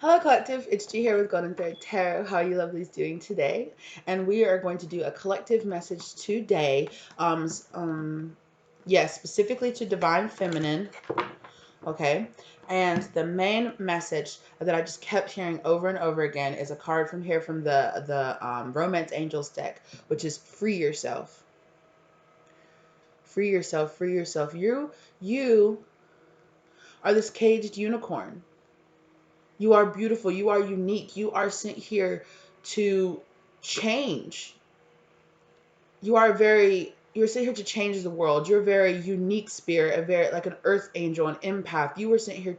Hello, collective. It's G here with Golden Thread Tarot. How are you lovelies doing today? And we are going to do a collective message today. Yes, specifically to Divine Feminine. Okay. And the main message that I just kept hearing over and over again is a card from here from the Romance Angels deck, which is free yourself. Free yourself. Free yourself. You are this caged unicorn. You are beautiful. You are unique. You are sent here to change. You're sent here to change the world. You're a very unique spirit, a very like an earth angel, an empath. You were sent here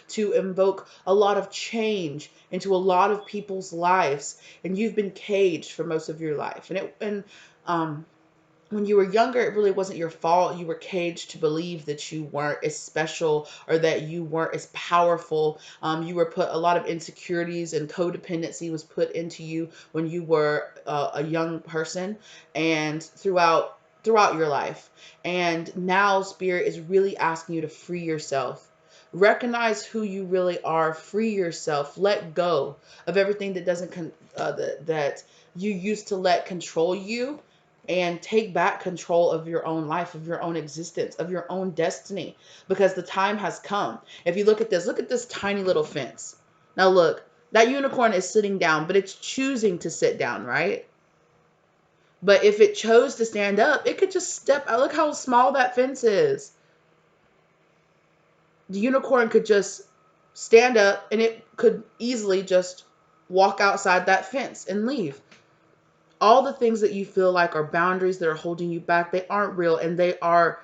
to invoke a lot of change into a lot of people's lives, and you've been caged for most of your life. Um when you were younger, it really wasn't your fault. You were caged to believe that you weren't as special or that you weren't as powerful. You were put a lot of insecurities and codependency was put into you when you were a young person and throughout your life. And now Spirit is really asking you to free yourself. Recognize who you really are. Free yourself. Let go of everything that doesn't that you used to let control you, and take back control of your own life, of your own existence, of your own destiny, because the time has come. If you look at this tiny little fence. Now look, that unicorn is sitting down, but it's choosing to sit down, right? But if it chose to stand up, it could just step out. Look how small that fence is. The unicorn could just stand up and it could easily just walk outside that fence and leave. All the things that you feel like are boundaries that are holding you back, they aren't real, and they are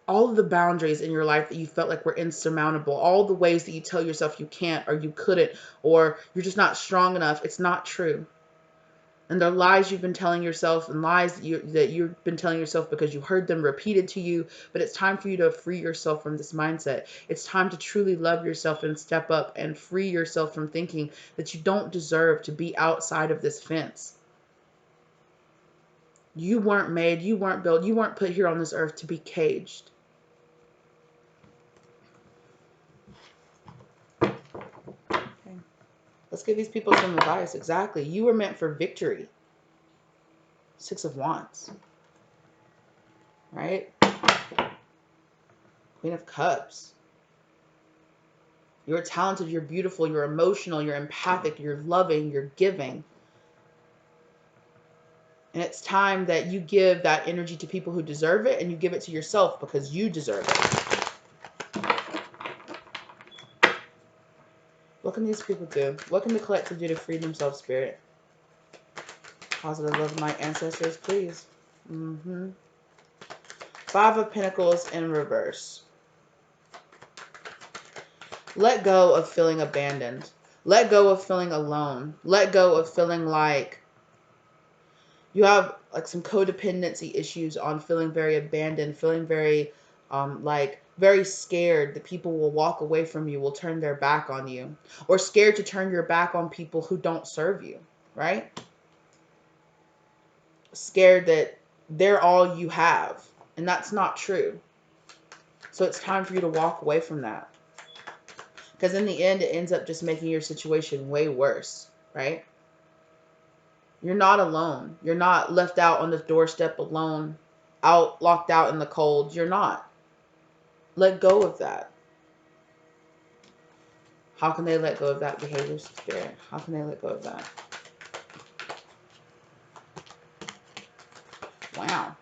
all of the boundaries in your life that you felt like were insurmountable, all the ways that you tell yourself you can't or you couldn't or you're just not strong enough. It's not true. And they're lies you've been telling yourself, and lies that you've been telling yourself because you heard them repeated to you. But it's time for you to free yourself from this mindset. It's time to truly love yourself and step up and free yourself from thinking that you don't deserve to be outside of this fence. You weren't made, you weren't built, you weren't put here on this earth to be caged. Okay. Let's give these people some advice. Exactly. You were meant for victory. Six of Wands. Right? Queen of Cups. You're talented, you're beautiful, you're emotional, you're empathic, you're loving, you're giving. And it's time that you give that energy to people who deserve it, and you give it to yourself because you deserve it. What can these people do? What can the collective do to free themselves, Spirit? Positive love, my ancestors, please. Five of Pentacles in reverse. Let go of feeling abandoned. Let go of feeling alone. Let go of feeling like you have like some codependency issues on feeling very abandoned, feeling very like very scared that people will walk away from you, will turn their back on you, or scared to turn your back on people who don't serve you, right? Scared that they're all you have, and that's not true. So it's time for you to walk away from that. Because in the end, it ends up just making your situation way worse, right? You're not alone. You're not left out on the doorstep alone, locked out in the cold. You're not. Let go of that. How can they let go of that behavior, Spirit? How can they let go of that? Wow.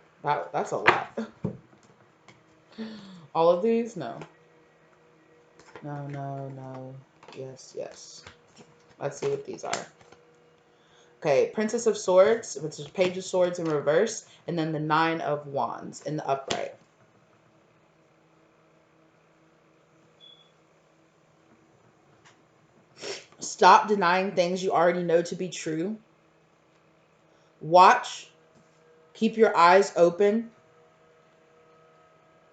That's a lot. All of these? No. No, no, no. Yes, yes. Let's see what these are. Okay, Princess of Swords, which is Page of Swords in reverse, and then the Nine of Wands in the upright. Stop denying things you already know to be true. Watch. Keep your eyes open.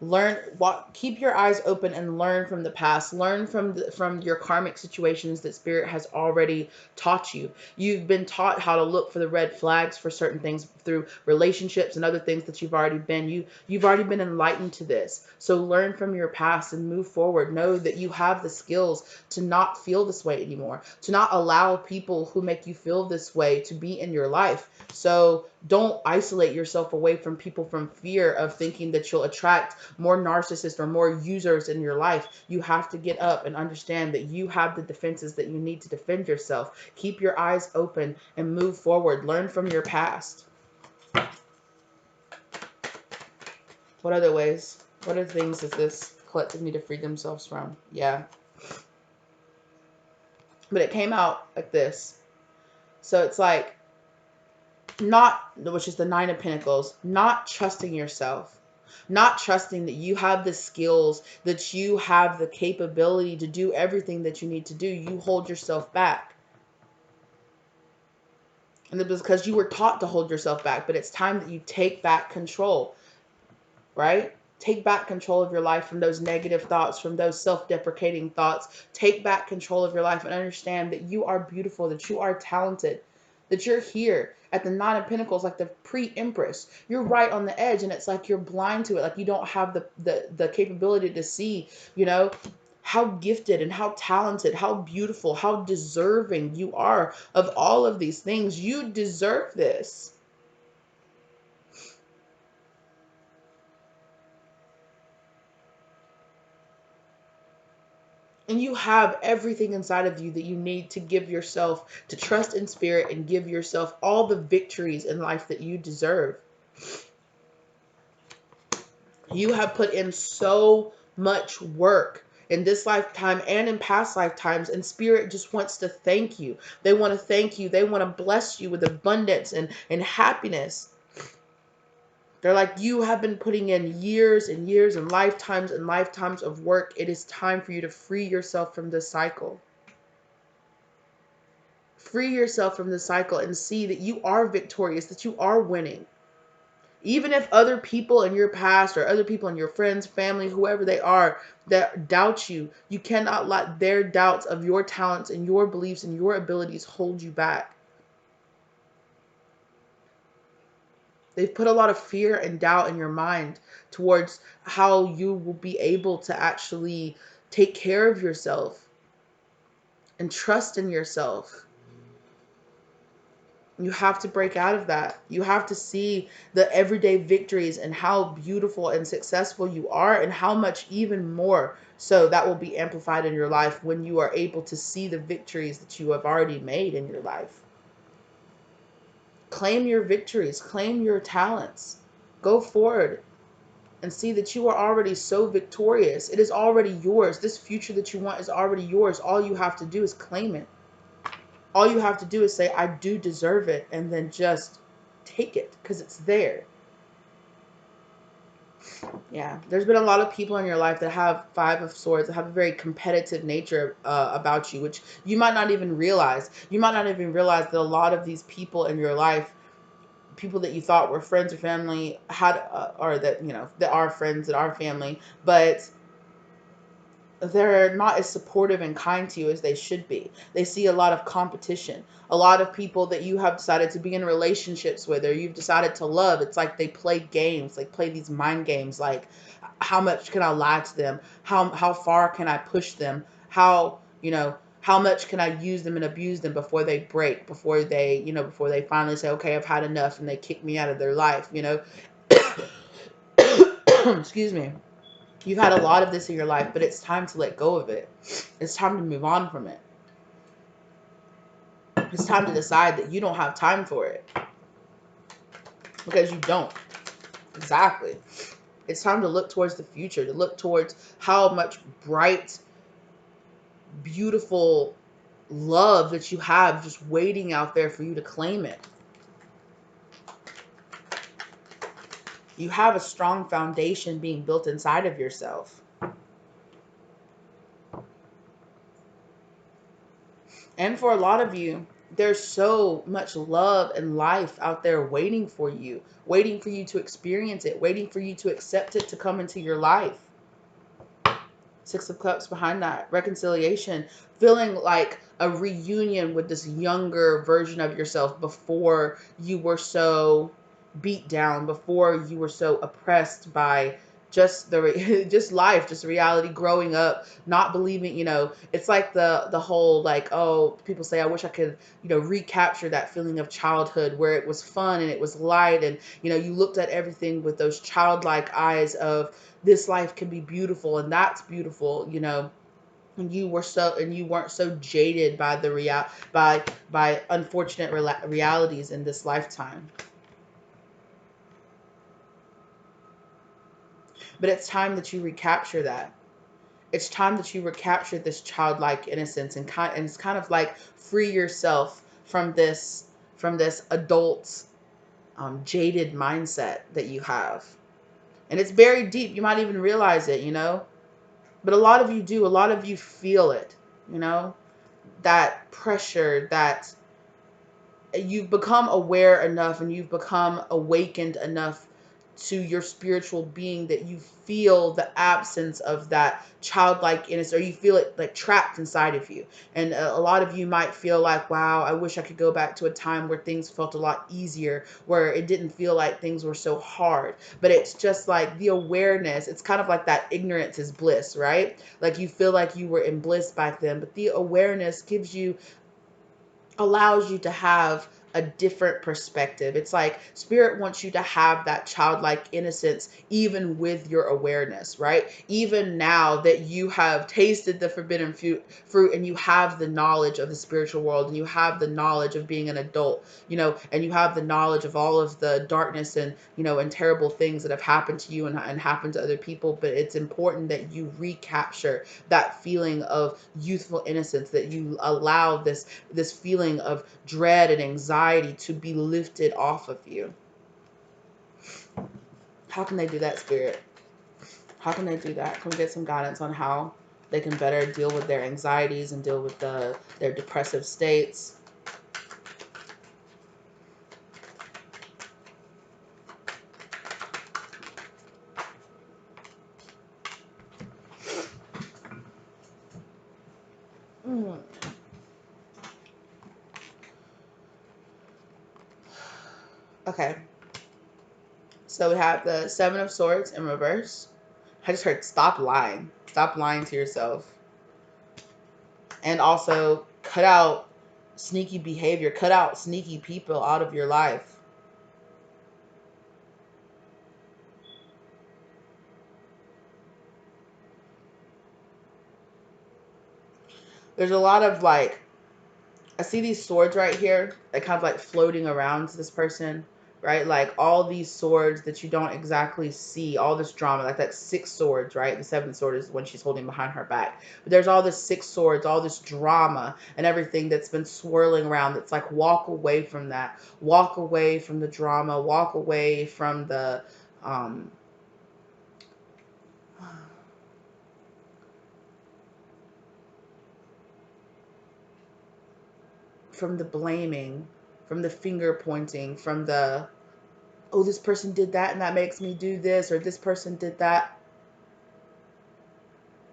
Learn what, keep your eyes open and learn from the past. Learn from your karmic situations that spirit has already taught you. You've been taught how to look for the red flags for certain things through relationships and other things that you've already been. You've already been enlightened to this. So learn from your past and move forward. Know that you have the skills to not feel this way anymore, to not allow people who make you feel this way to be in your life. So don't isolate yourself away from people from fear of thinking that you'll attract more narcissists or more users in your life. You have to get up and understand that you have the defenses that you need to defend yourself. Keep your eyes open and move forward. Learn from your past. What other ways? What other things does this collective need to free themselves from? Yeah. But it came out like this. So it's like, not, which is the Nine of Pentacles, not trusting yourself, not trusting that you have the skills, that you have the capability to do everything that you need to do. You hold yourself back. And it was because you were taught to hold yourself back, but it's time that you take back control, right? Take back control of your life from those negative thoughts, from those self-deprecating thoughts. Take back control of your life and understand that you are beautiful, that you are talented, that you're here at the Nine of Pentacles, like the pre-Empress. You're right on the edge, and it's like you're blind to it. Like you don't have the capability to see, how gifted and how talented, how beautiful, how deserving you are of all of these things. You deserve this. And you have everything inside of you that you need to give yourself, to trust in spirit and give yourself all the victories in life that you deserve. You have put in so much work in this lifetime and in past lifetimes, and spirit just wants to thank you. They want to thank you. They want to bless you with abundance and happiness. They're like, you have been putting in years and years and lifetimes of work. It is time for you to free yourself from this cycle. Free yourself from the cycle and see that you are victorious, that you are winning. Even if other people in your past or other people in your friends, family, whoever they are, that doubt you, you cannot let their doubts of your talents and your beliefs and your abilities hold you back. They've put a lot of fear and doubt in your mind towards how you will be able to actually take care of yourself and trust in yourself. You have to break out of that. You have to see the everyday victories and how beautiful and successful you are, and how much even more so that will be amplified in your life when you are able to see the victories that you have already made in your life. Claim your victories, claim your talents. Go forward and see that you are already so victorious. It is already yours. This future that you want is already yours. All you have to do is claim it. All you have to do is say, I do deserve it, and then just take it because it's there. Yeah, there's been a lot of people in your life that have Five of Swords, that have a very competitive nature about you, which you might not even realize. You might not even realize that a lot of these people in your life, people that you thought were friends or family, had or that that are friends, that are family, but they're not as supportive and kind to you as they should be. They see a lot of competition. A lot of people that you have decided to be in relationships with, or you've decided to love, it's like they play games, like play these mind games, like how much can I lie to them? How far can I push them? How much can I use them and abuse them before they break, before they, before they finally say, okay, I've had enough, and they kick me out of their life, Excuse me. You've had a lot of this in your life, but it's time to let go of it. It's time to move on from it. It's time to decide that you don't have time for it. Because you don't. Exactly. It's time to look towards the future, to look towards how much bright, beautiful love that you have just waiting out there for you to claim it. You have a strong foundation being built inside of yourself. And for a lot of you, There's so much love and life out there waiting for you to experience it, waiting for you to accept it to come into your life. Six of Cups behind that. Reconciliation. Feeling like a reunion with this younger version of yourself before you were so beat down, before you were so oppressed by just just life, just reality, growing up, not believing, it's like the whole, like, oh, people say, I wish I could, recapture that feeling of childhood where it was fun and it was light, and you looked at everything with those childlike eyes of, this life can be beautiful and that's beautiful, and you weren't so jaded by the by unfortunate realities in this lifetime. But it's time that you recapture that. It's time that you recapture this childlike innocence, and it's kind of like free yourself from this adult, jaded mindset that you have. And it's very deep. You might even realize it. But a lot of you do. A lot of you feel it, you know, that pressure, that you've become aware enough and you've become awakened enough to your spiritual being that you feel the absence of that childlike innocence, or you feel it like trapped inside of you. And a lot of you might feel like, wow, I wish I could go back to a time where things felt a lot easier, where it didn't feel like things were so hard. But it's just like the awareness. It's kind of like that ignorance is bliss, right? Like you feel like you were in bliss back then, but the awareness allows you to have a different perspective. It's like spirit wants you to have that childlike innocence even with your awareness, right? Even now that you have tasted the forbidden fruit and you have the knowledge of the spiritual world and you have the knowledge of being an adult, and you have the knowledge of all of the darkness and, and terrible things that have happened to you and happened to other people. But it's important that you recapture that feeling of youthful innocence, that you allow this feeling of dread and anxiety to be lifted off of you. How can they do that, spirit? How can they do that? Can we get some guidance on how they can better deal with their anxieties and deal with their depressive states? Mm. Okay. So we have the Seven of Swords in reverse. I just heard stop lying. Stop lying to yourself. And also cut out sneaky behavior. Cut out sneaky people out of your life. There's a lot of like, I see these swords right here, like kind of like floating around to this person, right? Like all these swords that you don't exactly see, all this drama, like that six swords, right? The seventh sword is when she's holding behind her back. But there's all this six swords, all this drama and everything that's been swirling around. That's like, walk away from that. Walk away from the drama. Walk away um, from the blaming, from the finger pointing, from the, oh, this person did that and that makes me do this, or this person did that.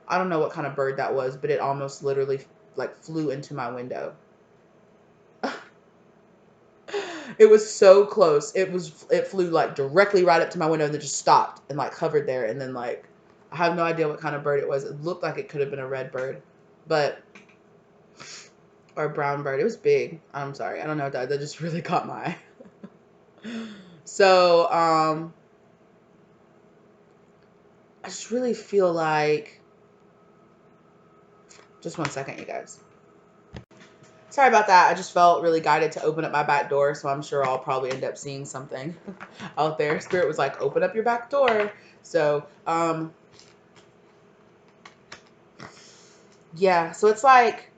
I don't know what kind of bird that was, but it almost literally like flew into my window. It was so close. It flew like directly right up to my window and then just stopped and like hovered there, and then like I have no idea what kind of bird it was. It looked like it could have been a red bird, but or a brown bird. It was big. I'm sorry. I don't know. That just really caught my eye. So, I just really feel like, just one second, you guys. Sorry about that. I just felt really guided to open up my back door, so I'm sure I'll probably end up seeing something out there. Spirit was like, open up your back door. So, yeah. So it's like,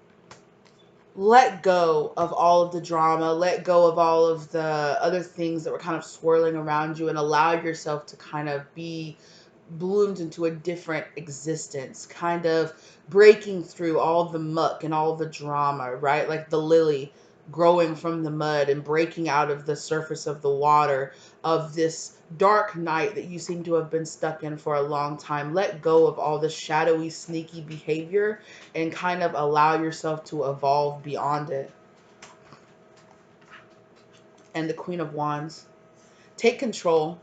let go of all of the drama, let go of all of the other things that were kind of swirling around you, and allow yourself to kind of be bloomed into a different existence, kind of breaking through all the muck and all the drama, right? Like the lily. growing from the mud and breaking out of the surface of the water of this dark night that you seem to have been stuck in for a long time. Let go of all this shadowy, sneaky behavior and kind of allow yourself to evolve beyond it. And the Queen of Wands. Take control.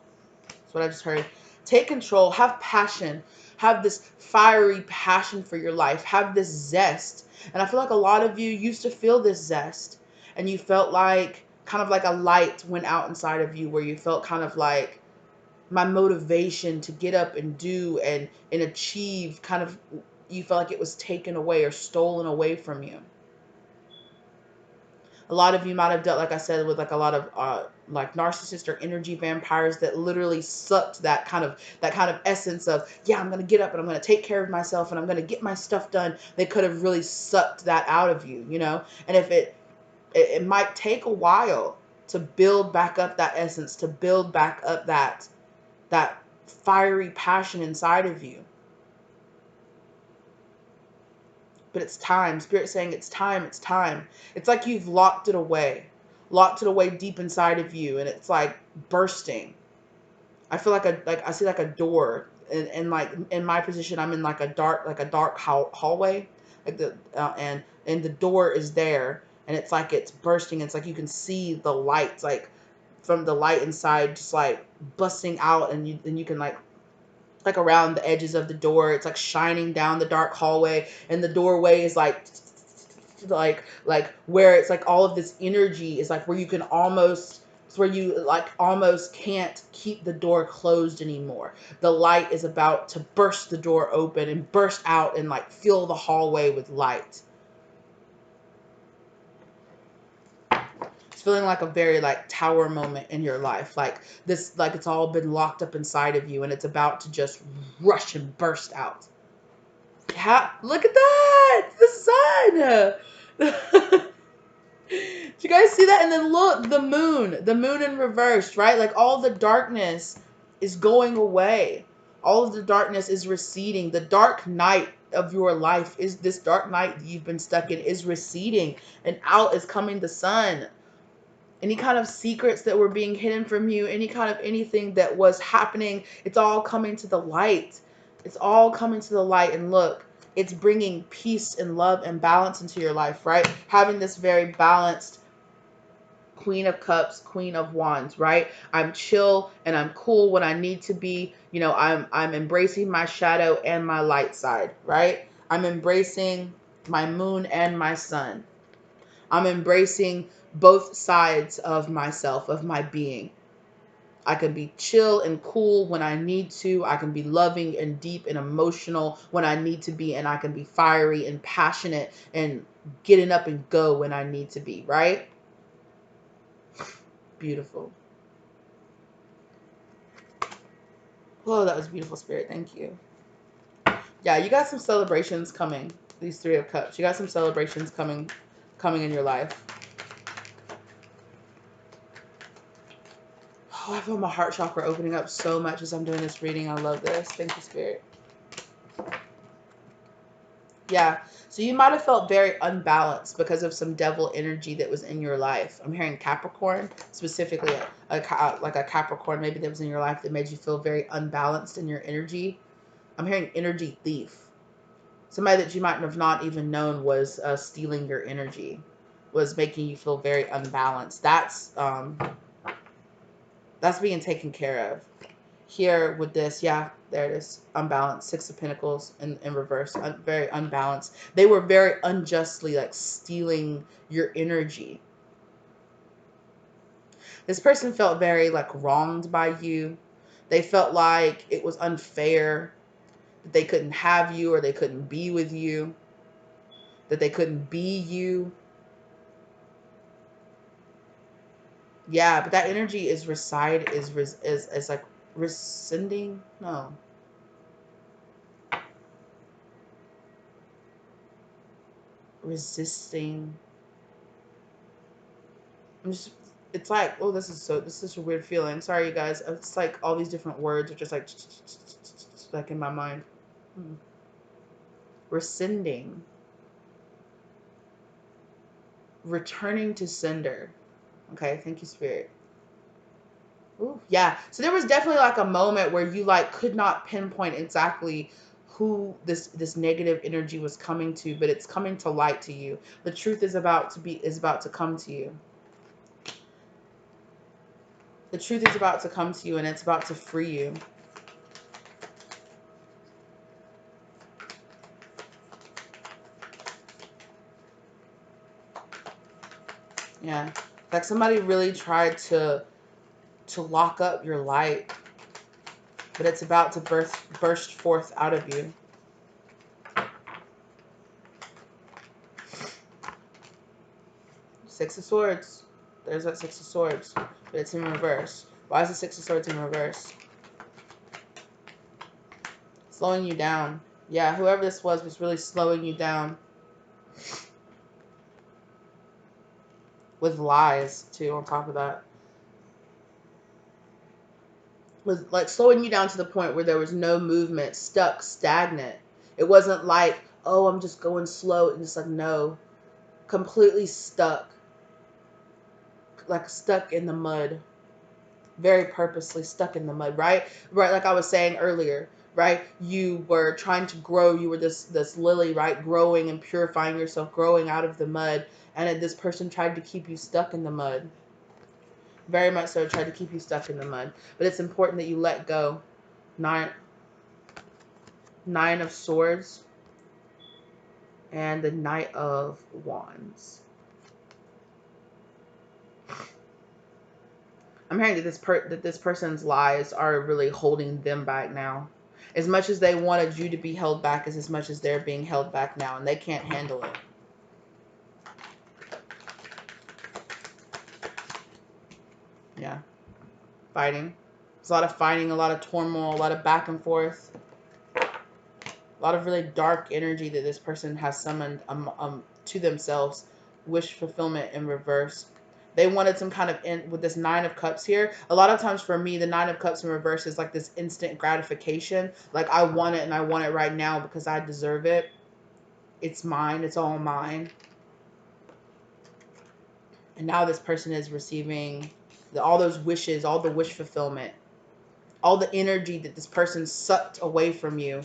That's what I just heard. Take control. Have passion. Have this fiery passion for your life. Have this zest. And I feel like a lot of you used to feel this zest. And you felt like kind of like a light went out inside of you where you felt kind of like my motivation to get up and do and achieve kind of, you felt like it was taken away or stolen away from you. A lot of you might have dealt, like I said, with like a lot of like narcissist or energy vampires that literally sucked that kind of essence of, yeah, I'm gonna get up and I'm gonna take care of myself and I'm gonna get my stuff done. They could have really sucked that out of you, you know. And if it might take a while to build back up that essence, to build back up that fiery passion inside of you. But it's time. Spirit's saying it's time, it's time. It's like you've locked it away deep inside of you, and it's like bursting. I feel like I see like a door, and like in my position, I'm in like a dark hallway, like and the door is there, and it's like it's bursting. It's like you can see the lights like from the light inside, just like busting out, and you can like around the edges of the door. It's like shining down the dark hallway, and the doorway is like where it's like all of this energy is like where you can almost, it's where you like almost can't keep the door closed anymore. The light is about to burst the door open and burst out and like fill the hallway with light. It's feeling like a very like tower moment in your life, like this, like it's all been locked up inside of you and it's about to just rush and burst out. Look at that, the sun. Do you guys see that? And then look, the moon in reverse, right? Like all the darkness is going away. All of the darkness is receding. The dark night of your life, is this dark night that you've been stuck in, is receding, and out is coming the sun. Any kind of secrets that were being hidden from you, any kind of anything that was happening, it's all coming to the light. It's all coming to the light. And look, it's bringing peace and love and balance into your life, right? Having this very balanced Queen of Cups, Queen of Wands, right? I'm chill and I'm cool when I need to be. You know, I'm embracing my shadow and my light side, right? I'm embracing my moon and my sun. I'm embracing both sides of myself, of my being. I can be chill and cool when I need to. I can be loving and deep and emotional when I need to be. And I can be fiery and passionate and getting up and go when I need to be, right? Beautiful. Oh, that was beautiful, Spirit. Thank you. Yeah, you got some celebrations coming. These Three of Cups. You got some celebrations coming in your life. Oh, I feel my heart chakra opening up so much as I'm doing this reading. I love this. Thank you, Spirit. Yeah. So you might have felt very unbalanced because of some devil energy that was in your life. I'm hearing Capricorn, specifically like a Capricorn maybe that was in your life that made you feel very unbalanced in your energy. I'm hearing energy thief. Somebody that you might have not even known was stealing your energy, was making you feel very unbalanced. That's being taken care of. Here with this, yeah, there it is, unbalanced. Six of Pentacles in reverse, very unbalanced. They were very unjustly like stealing your energy. This person felt very like wronged by you. They felt like it was unfair that they couldn't have you or they couldn't be with you, that they couldn't be you. Yeah, but that energy is is like rescinding. No. Resisting. I'm just, it's like, oh, this is a weird feeling. Sorry, you guys. It's like all these different words are just like in my mind. Rescinding. returning to sender. Okay, thank you, Spirit. Ooh, yeah. So there was definitely like a moment where you like could not pinpoint exactly who this negative energy was coming to, but it's coming to light to you. The truth is about to come to you. The truth is about to come to you, and it's about to free you. Yeah. Like somebody really tried to lock up your light, but it's about to burst forth out of you. Six of Swords. There's that Six of Swords, but it's in reverse. Why is the Six of Swords in reverse? Slowing you down. Yeah, whoever this was really slowing you down. With lies, too, on top of that. Was like slowing you down to the point where there was no movement, stuck, stagnant. It wasn't like, oh, I'm just going slow. And just like, no. Completely stuck. Like stuck in the mud. Very purposely stuck in the mud, right? Right, like I was saying earlier, right? You were trying to grow. You were this lily, right? Growing and purifying yourself, growing out of the mud. And this person tried to keep you stuck in the mud. Very much so tried to keep you stuck in the mud. But it's important that you let go. Nine of Swords and the Knight of Wands. I'm hearing that this person's lies are really holding them back now. As much as they wanted you to be held back is as much as they're being held back now, and they can't handle it. Yeah. Fighting. There's a lot of fighting, a lot of turmoil, a lot of back and forth. A lot of really dark energy that this person has summoned to themselves. Wish fulfillment in reverse. They wanted some kind of, with this Nine of Cups here, a lot of times for me, the Nine of Cups in reverse is like this instant gratification. Like, I want it and I want it right now because I deserve it. It's mine. It's all mine. And now this person is receiving all those wishes, all the wish fulfillment, all the energy that this person sucked away from you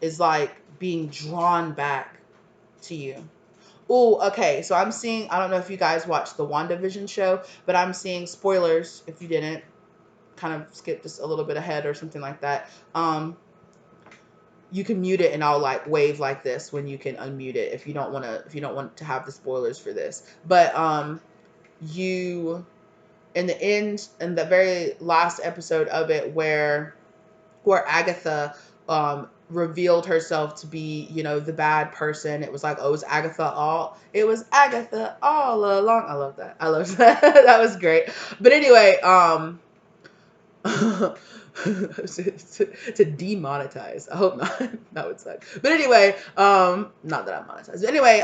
is like being drawn back to you. Oh, okay. So I'm seeing, I don't know if you guys watched the WandaVision show, but I'm seeing spoilers if you didn't. Kind of skip just a little bit ahead or something like that. You can mute it and I'll like wave like this when you can unmute it if you don't want to have the spoilers for this. But you in the very last episode of it where Agatha revealed herself to be, the bad person. It was like, oh, it was Agatha all along. I love that. I love that. That was great. But anyway, to demonetize. I hope not. That would suck. But anyway, not that I'm monetized. But anyway,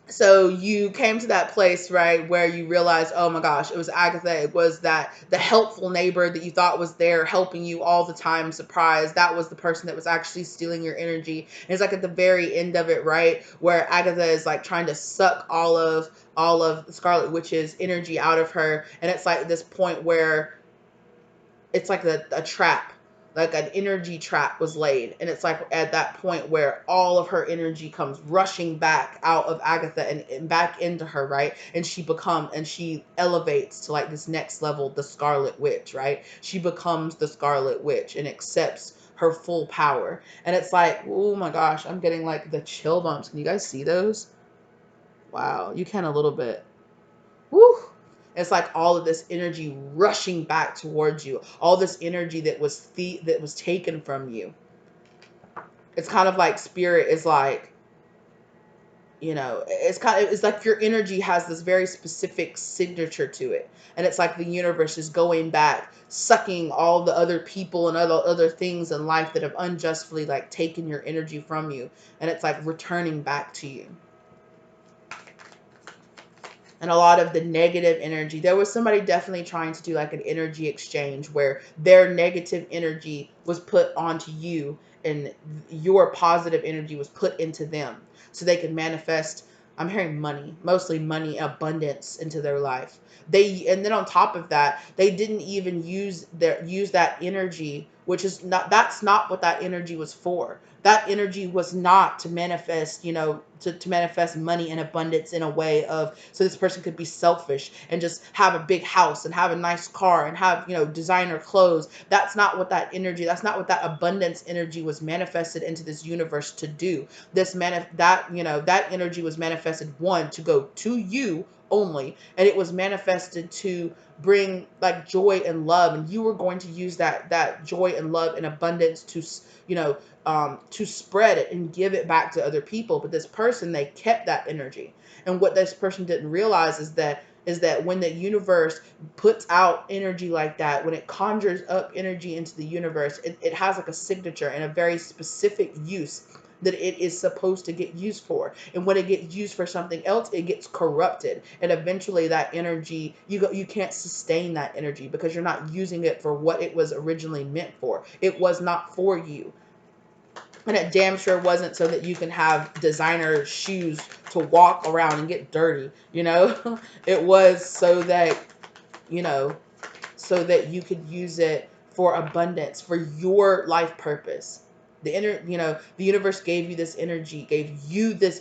so you came to that place, right, where you realized, oh my gosh, it was Agatha. It was the helpful neighbor that you thought was there helping you all the time. Surprise. That was the person that was actually stealing your energy. And it's like at the very end of it, right, where Agatha is like trying to suck all of the Scarlet Witch's energy out of her. And it's like this point where it's like a trap. Like an energy trap was laid. And it's like at that point where all of her energy comes rushing back out of Agatha and back into her, right? And she elevates to like this next level, the Scarlet Witch, right? She becomes the Scarlet Witch and accepts her full power. And it's like, oh my gosh, I'm getting like the chill bumps. Can you guys see those? Wow, you can a little bit. Woo! It's like all of this energy rushing back towards you. All this energy that was taken from you. It's kind of like spirit is like, it's like your energy has this very specific signature to it. And it's like the universe is going back, sucking all the other people and other things in life that have unjustly like taken your energy from you. And it's like returning back to you. And a lot of the negative energy. There was somebody definitely trying to do like an energy exchange where their negative energy was put onto you and your positive energy was put into them so they could manifest I'm hearing money, mostly money, abundance into their life. And then on top of that, they didn't even use that energy, which is not, that's not what that energy was for. That energy was not to manifest, to manifest money and abundance in a way of, so this person could be selfish and just have a big house and have a nice car and have, designer clothes. That's not what that abundance energy was manifested into this universe to do. That energy was manifested, one, to go to you only, and it was manifested to bring like joy and love, and you were going to use that joy and love and abundance to, to spread it and give it back to other people. But this person, they kept that energy. And what this person didn't realize is that when the universe puts out energy like that, when it conjures up energy into the universe, it has like a signature and a very specific use that it is supposed to get used for. And when it gets used for something else, it gets corrupted. And eventually that energy, you can't sustain that energy because you're not using it for what it was originally meant for. It was not for you. And it damn sure wasn't so that you can have designer shoes to walk around and get dirty, It was so that, you know, so that you could use it for abundance, for your life purpose. The universe gave you this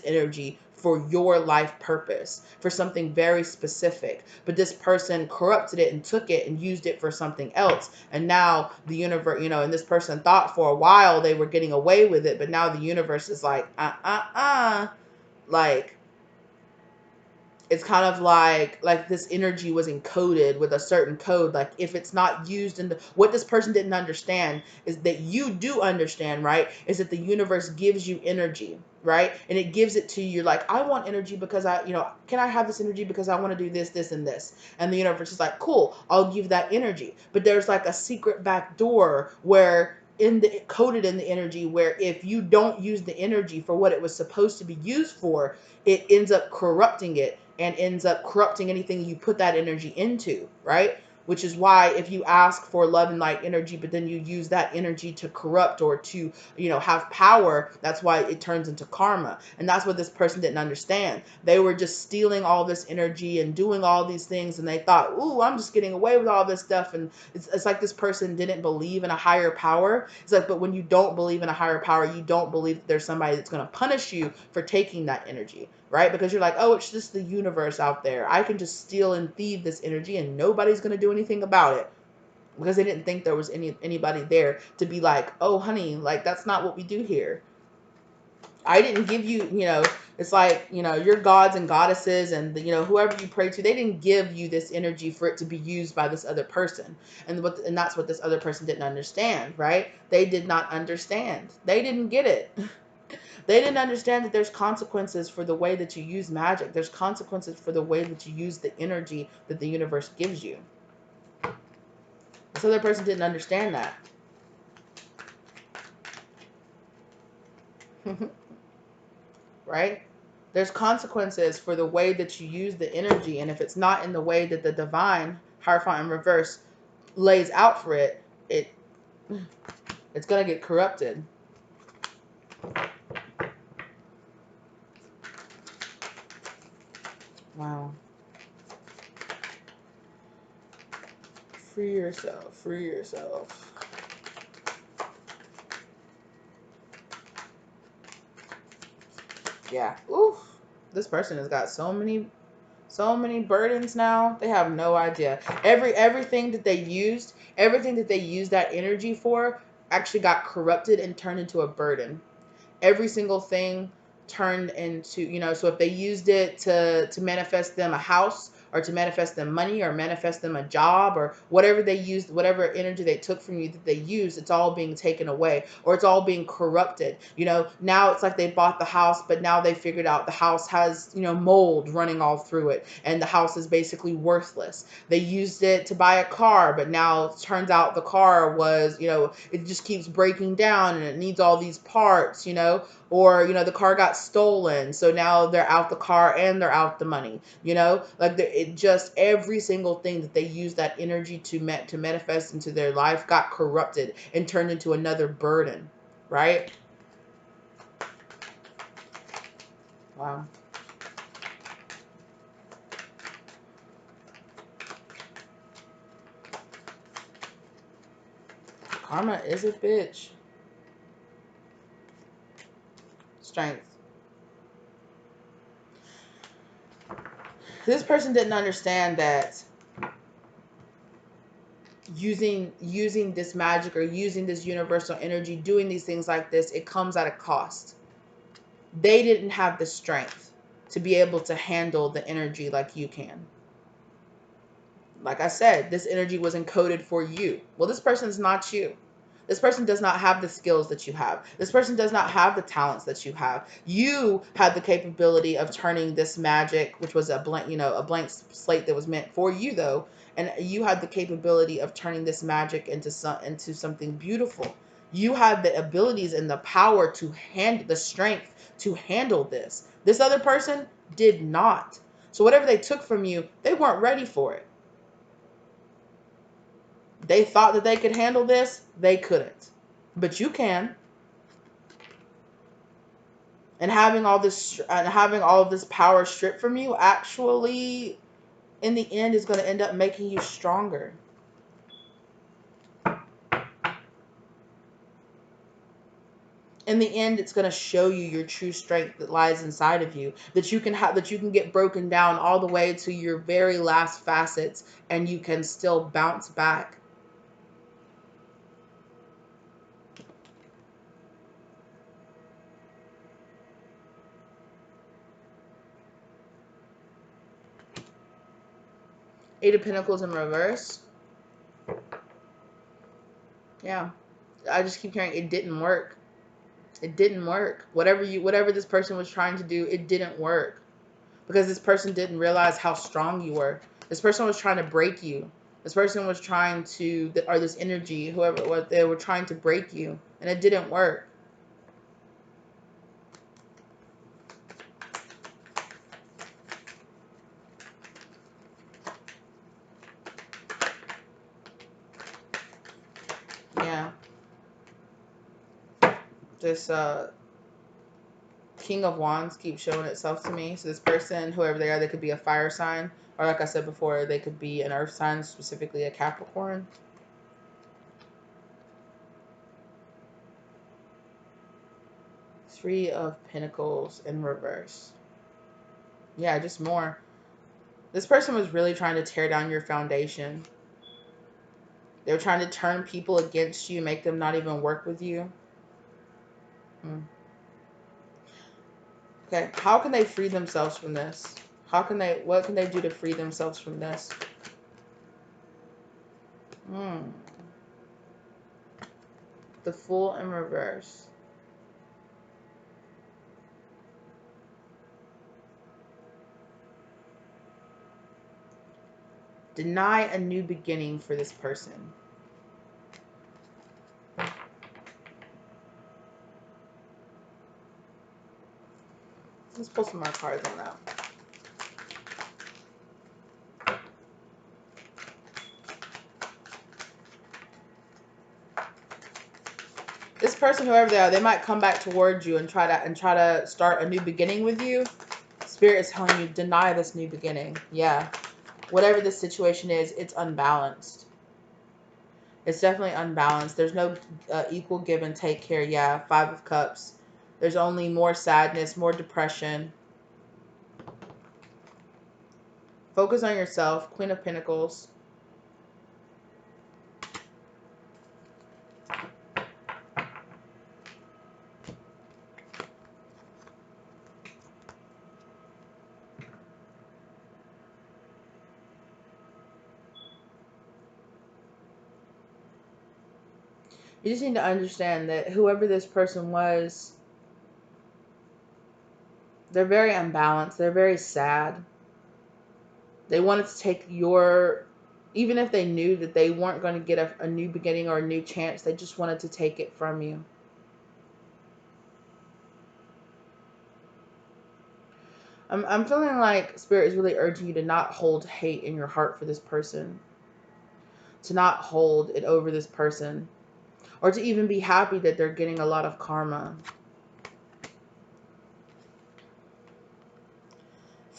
energy for your life purpose, for something very specific. But this person corrupted it and took it and used it for something else. And now the universe, and this person thought for a while they were getting away with it, but now the universe is like, like, it's kind of like this energy was encoded with a certain code. Like, if it's not used in what this person didn't understand is that you do understand, right? Is that the universe gives you energy, right? And it gives it to you like, I want energy because can I have this energy because I want to do this, this, and this. And the universe is like, cool, I'll give that energy. But there's like a secret back door where coded in the energy, where if you don't use the energy for what it was supposed to be used for, it ends up corrupting it and ends up corrupting anything you put that energy into, right? Which is why if you ask for love and light energy, but then you use that energy to corrupt or to, have power, that's why it turns into karma. And that's what this person didn't understand. They were just stealing all this energy and doing all these things, and they thought, ooh, I'm just getting away with all this stuff. And it's like this person didn't believe in a higher power. It's like, but when you don't believe in a higher power, you don't believe that there's somebody that's going to punish you for taking that energy, right? Because you're like, oh, it's just the universe out there. I can just steal and thieve this energy and nobody's going to do anything about it. Because they didn't think there was anybody there to be like, oh, honey, like, that's not what we do here. I didn't give you, it's like, your gods and goddesses and, whoever you pray to, they didn't give you this energy for it to be used by this other person. And that's what this other person didn't understand, right? They did not understand. They didn't get it. They didn't understand that there's consequences for the way that you use magic. There's consequences for the way that you use the energy that the universe gives you. This other person didn't understand that. Right? There's consequences for the way that you use the energy. And if it's not in the way that the divine, Hierophant in reverse, lays out for it, it's going to get corrupted. Wow. Free yourself. Free yourself. Yeah. Oof. This person has got so many burdens now. They have no idea. Everything that they used that energy for actually got corrupted and turned into a burden. Every single thing turned into, so if they used it to manifest them a house, or to manifest them money, or manifest them a job, or whatever they used, whatever energy they took from you that they used, it's all being taken away, or it's all being corrupted. Now it's like they bought the house, but now they figured out the house has, mold running all through it, and the house is basically worthless. They used it to buy a car, but now it turns out the car was, it just keeps breaking down and it needs all these parts, or the car got stolen, so now they're out the car and they're out the money. Like, it just, every single thing that they use that energy to manifest into their life got corrupted and turned into another burden, right? Wow. Karma is a bitch. Strength. This person didn't understand that using this magic or using this universal energy, doing these things like this, it comes at a cost. They didn't have the strength to be able to handle the energy like you can. Like I said, this energy was encoded for you. Well, this person is not you. This person does not have the skills that you have. This person does not have the talents that you have. You had the capability of turning this magic, which was a blank, a blank slate that was meant for you though, and you had the capability of turning this magic into something beautiful. You had the abilities and the power to handle, the strength to handle this. This other person did not. So whatever they took from you, they weren't ready for it. They thought that they could handle this. They couldn't. But you can. And having all of this power stripped from you actually in the end is going to end up making you stronger. In the end, it's going to show you your true strength that lies inside of you, that you can get broken down all the way to your very last facets and you can still bounce back. Eight of Pentacles in reverse. Yeah. I just keep hearing it didn't work. It didn't work. Whatever this person was trying to do, it didn't work. Because this person didn't realize how strong you were. This person was trying to break you. This person was trying to, or this energy, whoever it was, they were trying to break you. And it didn't work. Yeah. This King of Wands keeps showing itself to me. So this person, whoever they are, they could be a fire sign. Or like I said before, they could be an earth sign, specifically a Capricorn. Three of Pentacles in reverse. Yeah, just more. This person was really trying to tear down your foundation. They were trying to turn people against you, make them not even work with you. Okay, how can they free themselves from this? What can they do to free themselves from this? The Fool in reverse. Deny a new beginning for this person. Let's pull some more cards on that. This person, whoever they are, they might come back towards you and try to start a new beginning with you. Spirit is telling you, deny this new beginning. Yeah. Whatever the situation is, it's unbalanced. It's definitely unbalanced. There's no equal give and take here. Yeah, Five of Cups. There's only more sadness, more depression. Focus on yourself. Queen of Pentacles. You just need to understand that whoever this person was, they're very unbalanced. They're very sad. They wanted to take even if they knew that they weren't going to get a new beginning or a new chance, they just wanted to take it from you. I'm feeling like Spirit is really urging you to not hold hate in your heart for this person. To not hold it over this person. Or to even be happy that they're getting a lot of karma.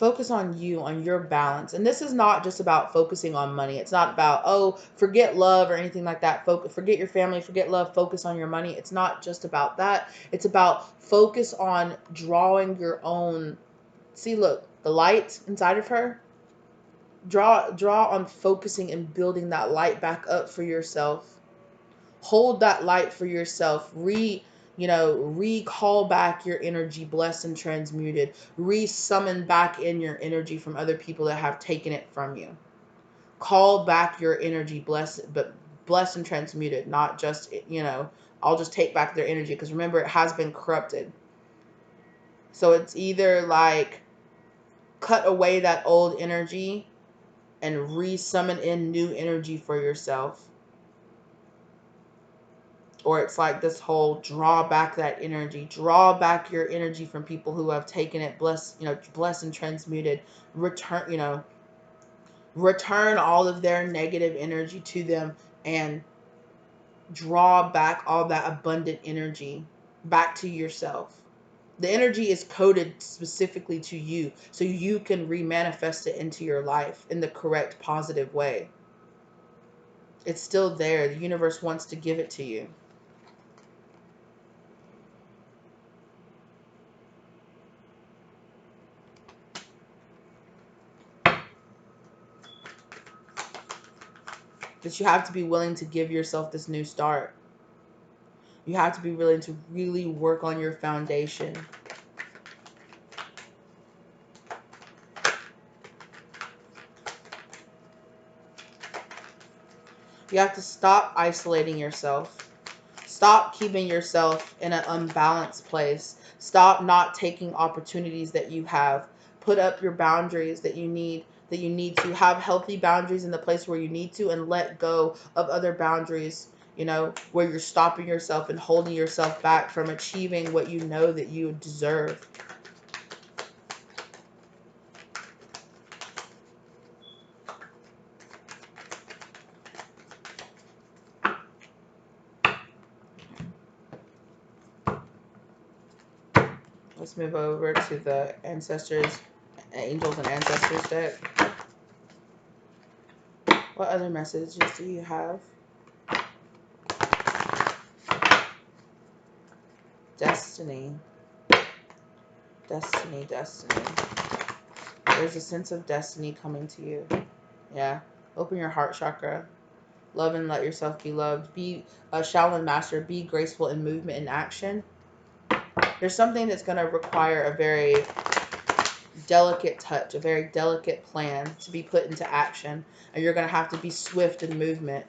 Focus on you, on your balance. And this is not just about focusing on money. It's not about, oh, forget love or anything like that. Forget your family, forget love, focus on your money. It's not just about that. It's about focus on drawing your own. See, look, the light inside of her. Draw on focusing and building that light back up for yourself. Hold that light for yourself. Recall back your energy, blessed and transmuted. Re-summon back in your energy from other people that have taken it from you. Call back your energy, blessed and transmuted, not just, I'll just take back their energy, because remember, it has been corrupted. So it's either like cut away that old energy and re-summon in new energy for yourself. Or it's like this whole draw back that energy, draw back your energy from people who have taken it, blessed and transmuted. Return all of their negative energy to them, and draw back all that abundant energy back to yourself. The energy is coded specifically to you, so you can remanifest it into your life in the correct, positive way. It's still there. The universe wants to give it to you. But you have to be willing to give yourself this new start. You have to be willing to really work on your foundation. You have to stop isolating yourself. Stop keeping yourself in an unbalanced place. Stop not taking opportunities that you have. Put up your boundaries that you need to have healthy boundaries in the place where you need to, and let go of other boundaries, where you're stopping yourself and holding yourself back from achieving what you know that you deserve. Let's move over to the angels and ancestors deck. What other messages do you have? Destiny. Destiny. There's a sense of destiny coming to you. Yeah. Open your heart chakra. Love and let yourself be loved. Be a Shaolin master. Be graceful in movement and action. There's something that's going to require a very delicate touch, a very delicate plan to be put into action. And you're going to have to be swift in movement.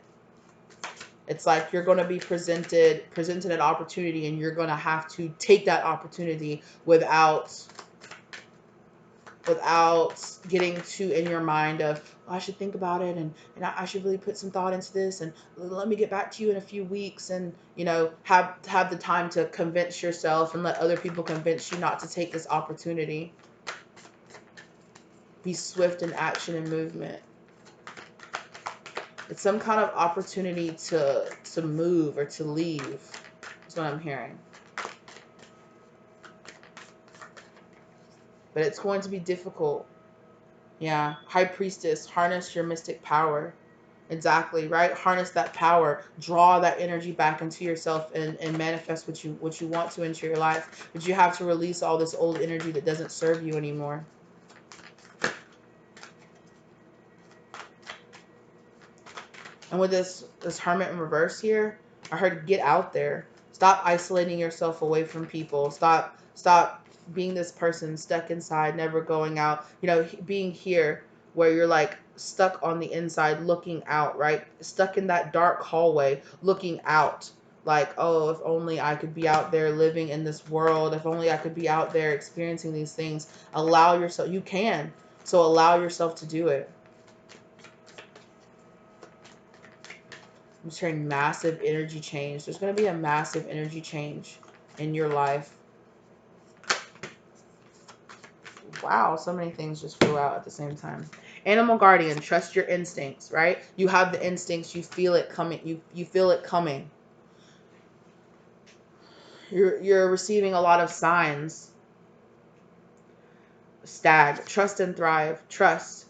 It's like you're going to be presented an opportunity, and you're going to have to take that opportunity without getting too in your mind of, oh, I should think about it, and I should really put some thought into this, and let me get back to you in a few weeks, and have the time to convince yourself and let other people convince you not to take this opportunity. Be swift in action and movement. It's some kind of opportunity to move or to leave. That's what I'm hearing. But it's going to be difficult. Yeah. High Priestess, harness your mystic power. Exactly, right? Harness that power. Draw that energy back into yourself, and manifest what you want to into your life. But you have to release all this old energy that doesn't serve you anymore. And with this Hermit in reverse here, I heard get out there. Stop isolating yourself away from people. Stop being this person stuck inside, never going out. Being here where you're like stuck on the inside looking out, right? Stuck in that dark hallway looking out. Like, oh, if only I could be out there living in this world. If only I could be out there experiencing these things. Allow yourself. You can. So allow yourself to do it. I'm just hearing massive energy change. There's going to be a massive energy change in your life. Wow, so many things just flew out at the same time. Animal guardian, trust your instincts, right? You have the instincts. You feel it coming. You feel it coming. You're receiving a lot of signs. Stag, trust and thrive. Trust.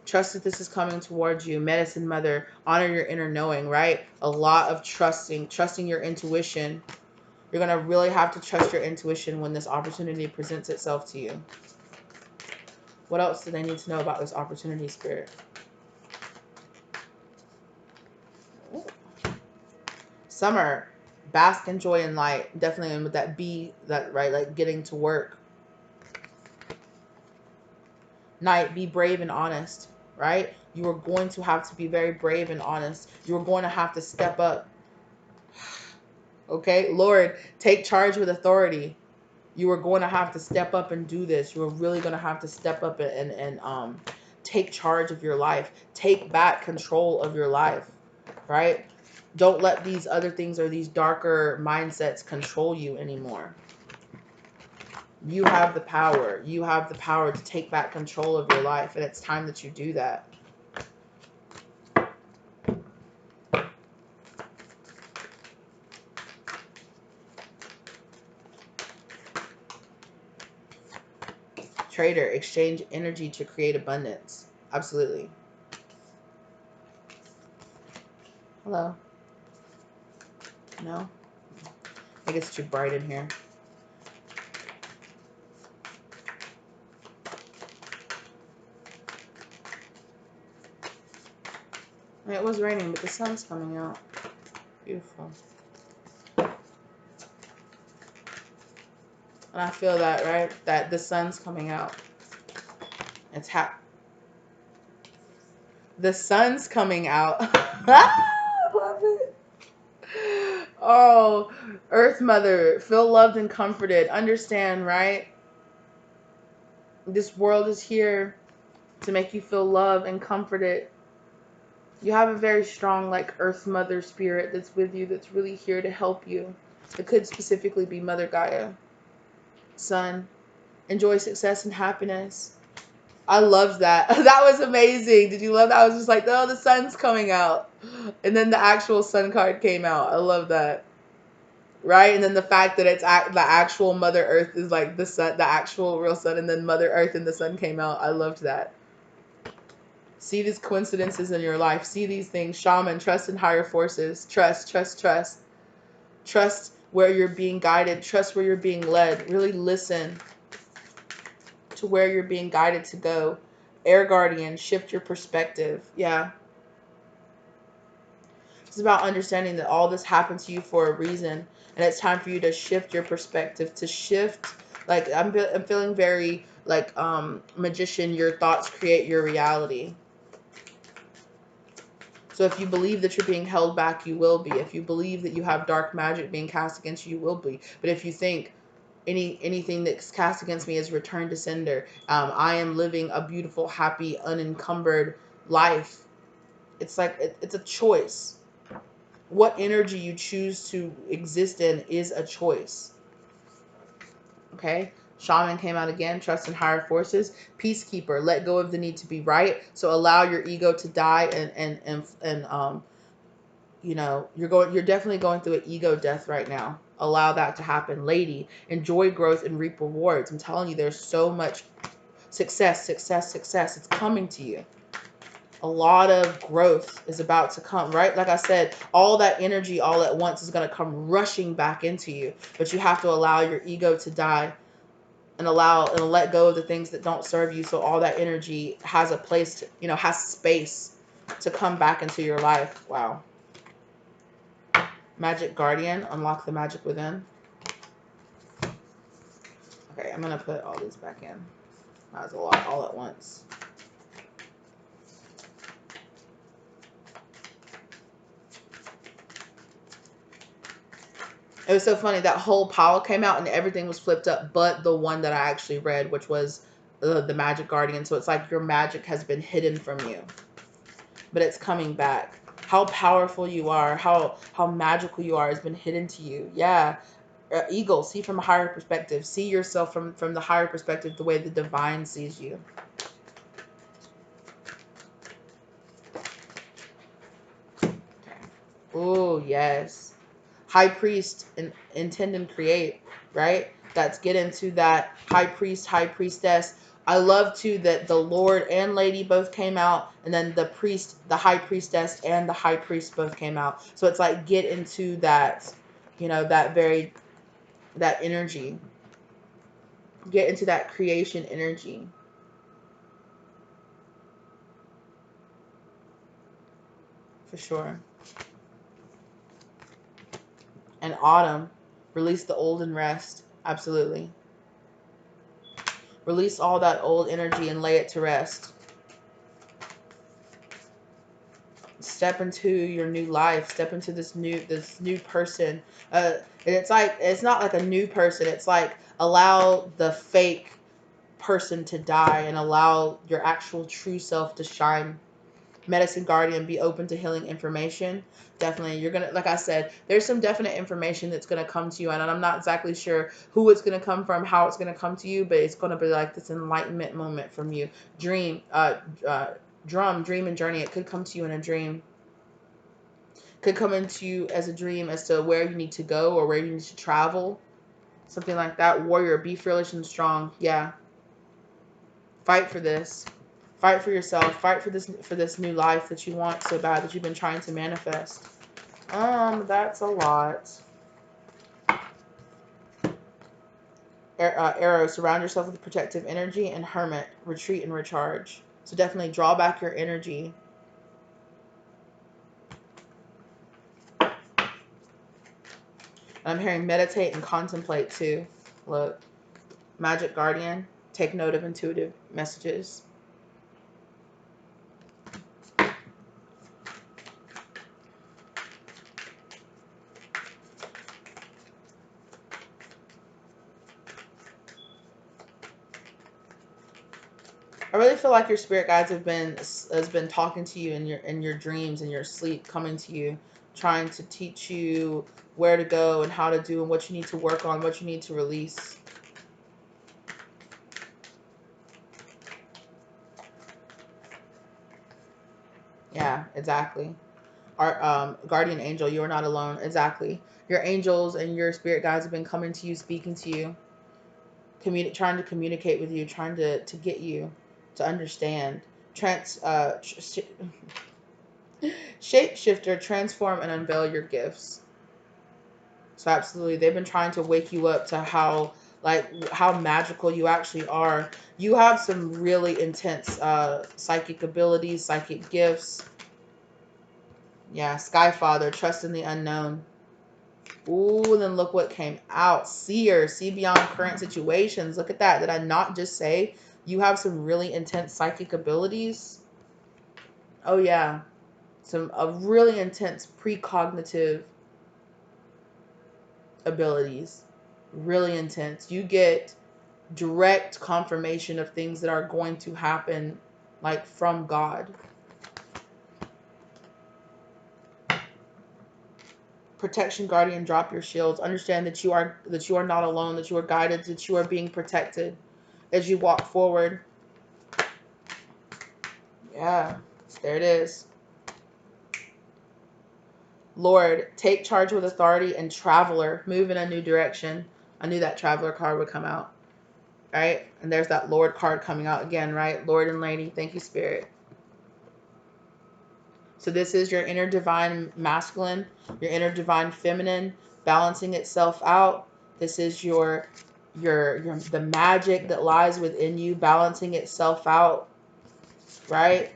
Trust that this is coming towards you. Medicine mother, honor your inner knowing, right? A lot of trusting your intuition. You're going to really have to trust your intuition when this opportunity presents itself to you. What else do they need to know about this opportunity, Spirit? Ooh. Summer, bask in joy and light. Definitely, and with that be, that right, like getting to work. Night, be brave and honest, right? You are going to have to be very brave and honest. You are going to have to step up. Okay, Lord, take charge with authority. You are going to have to step up and do this. You are really going to have to step up and take charge of your life. Take back control of your life, right? Don't let these other things or these darker mindsets control you anymore. You have the power. You have the power to take back control of your life, and it's time that you do that. Trader, exchange energy to create abundance. Absolutely. Hello. No? I guess it's too bright in here. It was raining, but the sun's coming out. Beautiful. And I feel that, right? That the sun's coming out. It's the sun's coming out. I love it. Oh, Earth Mother, feel loved and comforted. Understand, right? This world is here to make you feel loved and comforted. You have a very strong, like, Earth Mother spirit that's with you, that's really here to help you. It could specifically be Mother Gaia. Sun, enjoy success and happiness. I loved that. That was amazing. Did you love that? I was just like, oh, the sun's coming out. And then the actual sun card came out. I love that. Right? And then the fact that it's the actual Mother Earth is like the sun, the actual real sun, and then Mother Earth and the sun came out. I loved that. See these coincidences in your life. See these things. Shaman, trust in higher forces. Trust, trust, trust. Trust where you're being guided. Trust where you're being led. Really listen to where you're being guided to go. Air Guardian, shift your perspective. Yeah. It's about understanding that all this happened to you for a reason. And it's time for you to shift your perspective. To shift. Like, I'm feeling very, like, magician. Your thoughts create your reality. So if you believe that you're being held back, you will be. If you believe that you have dark magic being cast against you, you will be. But if you think anything that's cast against me is returned to sender, I am living a beautiful, happy, unencumbered life. It's like it's a choice. What energy you choose to exist in is a choice. Okay? Shaman came out again. Trust in higher forces. Peacekeeper. Let go of the need to be right. So allow your ego to die and you know, you're definitely going through an ego death right now. Allow that to happen. Lady, enjoy growth and reap rewards. I'm telling you, there's so much success. It's coming to you. A lot of growth is about to come, right? Like I said, all that energy all at once is going to come rushing back into you. But you have to allow your ego to die and allow and let go of the things that don't serve you. So all that energy has a place to, you know, has space to come back into your life. Wow. Magic Guardian, unlock the magic within. Okay, I'm going to put all these back in. That was a lot all at once. It was so funny. That whole pile came out and everything was flipped up, but the one that I actually read, which was the Magic Guardian. So it's like your magic has been hidden from you, but it's coming back. How powerful you are, how magical you are has been hidden to you. Yeah. Eagle, see from a higher perspective. See yourself from the higher perspective, the way the divine sees you. Okay. Oh, yes. High priest, intend and create, right? Let's get into that high priest, high priestess. I love too that the Lord and Lady both came out, and then the priest, the high priestess, and the high priest both came out. So it's like, get into that, that energy. Get into that creation energy. For sure. And autumn, release the old and rest. Absolutely. Release all that old energy and lay it to rest. Step into your new life. Step into this new person. And it's not like a new person. It's like, allow the fake person to die and allow your actual true self to shine. Medicine guardian, be open to healing information. Definitely, you're gonna, like I said, there's some definite information that's gonna come to you, and I'm not exactly sure who it's gonna come from, how it's gonna come to you, but it's gonna be like this enlightenment moment from you. Dream, dream and journey. It could come to you in a dream. Could come into you as a dream as to where you need to go or where you need to travel, something like that. Warrior, be fearless and strong. Yeah, fight for this. Fight for yourself. Fight for this new life that you want so bad, that you've been trying to manifest. That's a lot. Arrow, surround yourself with protective energy, and Hermit, retreat and recharge. So definitely draw back your energy. And I'm hearing meditate and contemplate too. Look, Magic Guardian, take note of intuitive messages. I really feel like your spirit guides has been talking to you in your dreams, in your sleep, coming to you, trying to teach you where to go and how to do and what you need to work on, what you need to release. Yeah, exactly. Our guardian angel, you are not alone. Exactly. Your angels and your spirit guides have been coming to you, speaking to you, trying to communicate with you, trying to get you to understand. Shapeshifter, transform and unveil your gifts. So absolutely, they've been trying to wake you up to how magical you actually are. You have some really intense psychic abilities, psychic gifts. Yeah, Skyfather, trust in the unknown. Ooh, then look what came out. Seer, see beyond current situations. Look at that. Did I not just say you have some really intense psychic abilities? Oh yeah, some really intense precognitive abilities. Really intense. You get direct confirmation of things that are going to happen, like from God. Protection guardian, drop your shields. Understand that you are not alone, that you are guided, that you are being protected as you walk forward. Yeah, there it is. Lord, take charge with authority, and traveler, move in a new direction. I knew that traveler card would come out. Right? And there's that Lord card coming out again, right? Lord and Lady, thank you, Spirit. So this is your inner divine masculine, your inner divine feminine balancing itself out. This is your the magic that lies within you balancing itself out, right?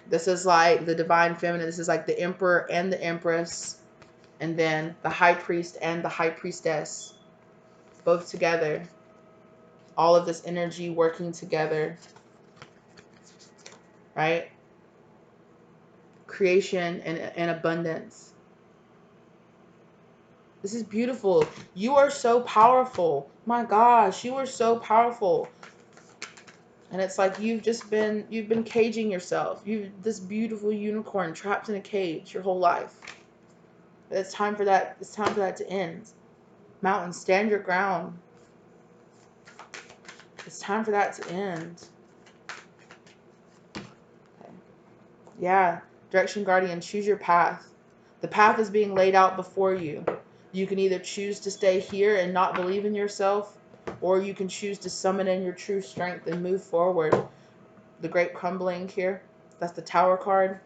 This is like the divine feminine. This is like the emperor and the empress, and then the high priest and the high priestess, both together. All of this energy working together, right? Creation and abundance. This is beautiful. You are so powerful. My gosh, you are so powerful. And it's like you've been caging yourself. This beautiful unicorn trapped in a cage your whole life. It's time for that. It's time for that to end. Mountain, stand your ground. It's time for that to end. Okay. Yeah. Direction guardian, choose your path. The path is being laid out before you. You can either choose to stay here and not believe in yourself, or you can choose to summon in your true strength and move forward. The great crumbling here, that's the Tower card.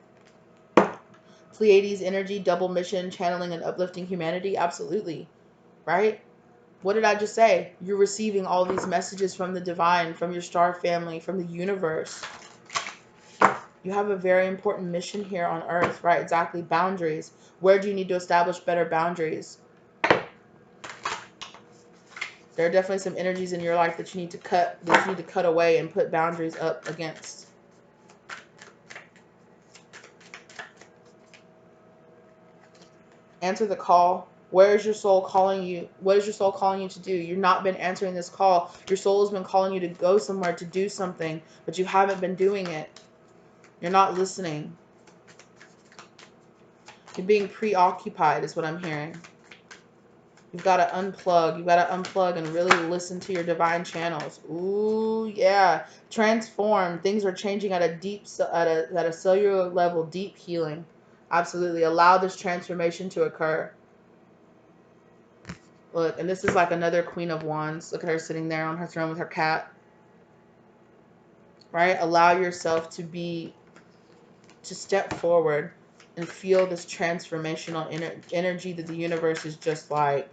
Pleiades energy, double mission, channeling and uplifting humanity. Absolutely. Right? What did I just say? You're receiving all these messages from the divine, from your star family, from the universe. You have a very important mission here on Earth, right? Exactly. Boundaries. Where do you need to establish better boundaries? There are definitely some energies in your life that you need to cut away and put boundaries up against. Answer the call. Where is your soul calling you? What is your soul calling you to do? You've not been answering this call. Your soul has been calling you to go somewhere, to do something, but you haven't been doing it. You're not listening. You're being preoccupied is what I'm hearing. You've got to unplug. You've got to unplug and really listen to your divine channels. Ooh, yeah. Transform. Things are changing at a cellular level. Deep healing. Absolutely. Allow this transformation to occur. Look, and this is like another Queen of Wands. Look at her sitting there on her throne with her cat. Right? Allow yourself to step forward and feel this transformational energy that the universe is just like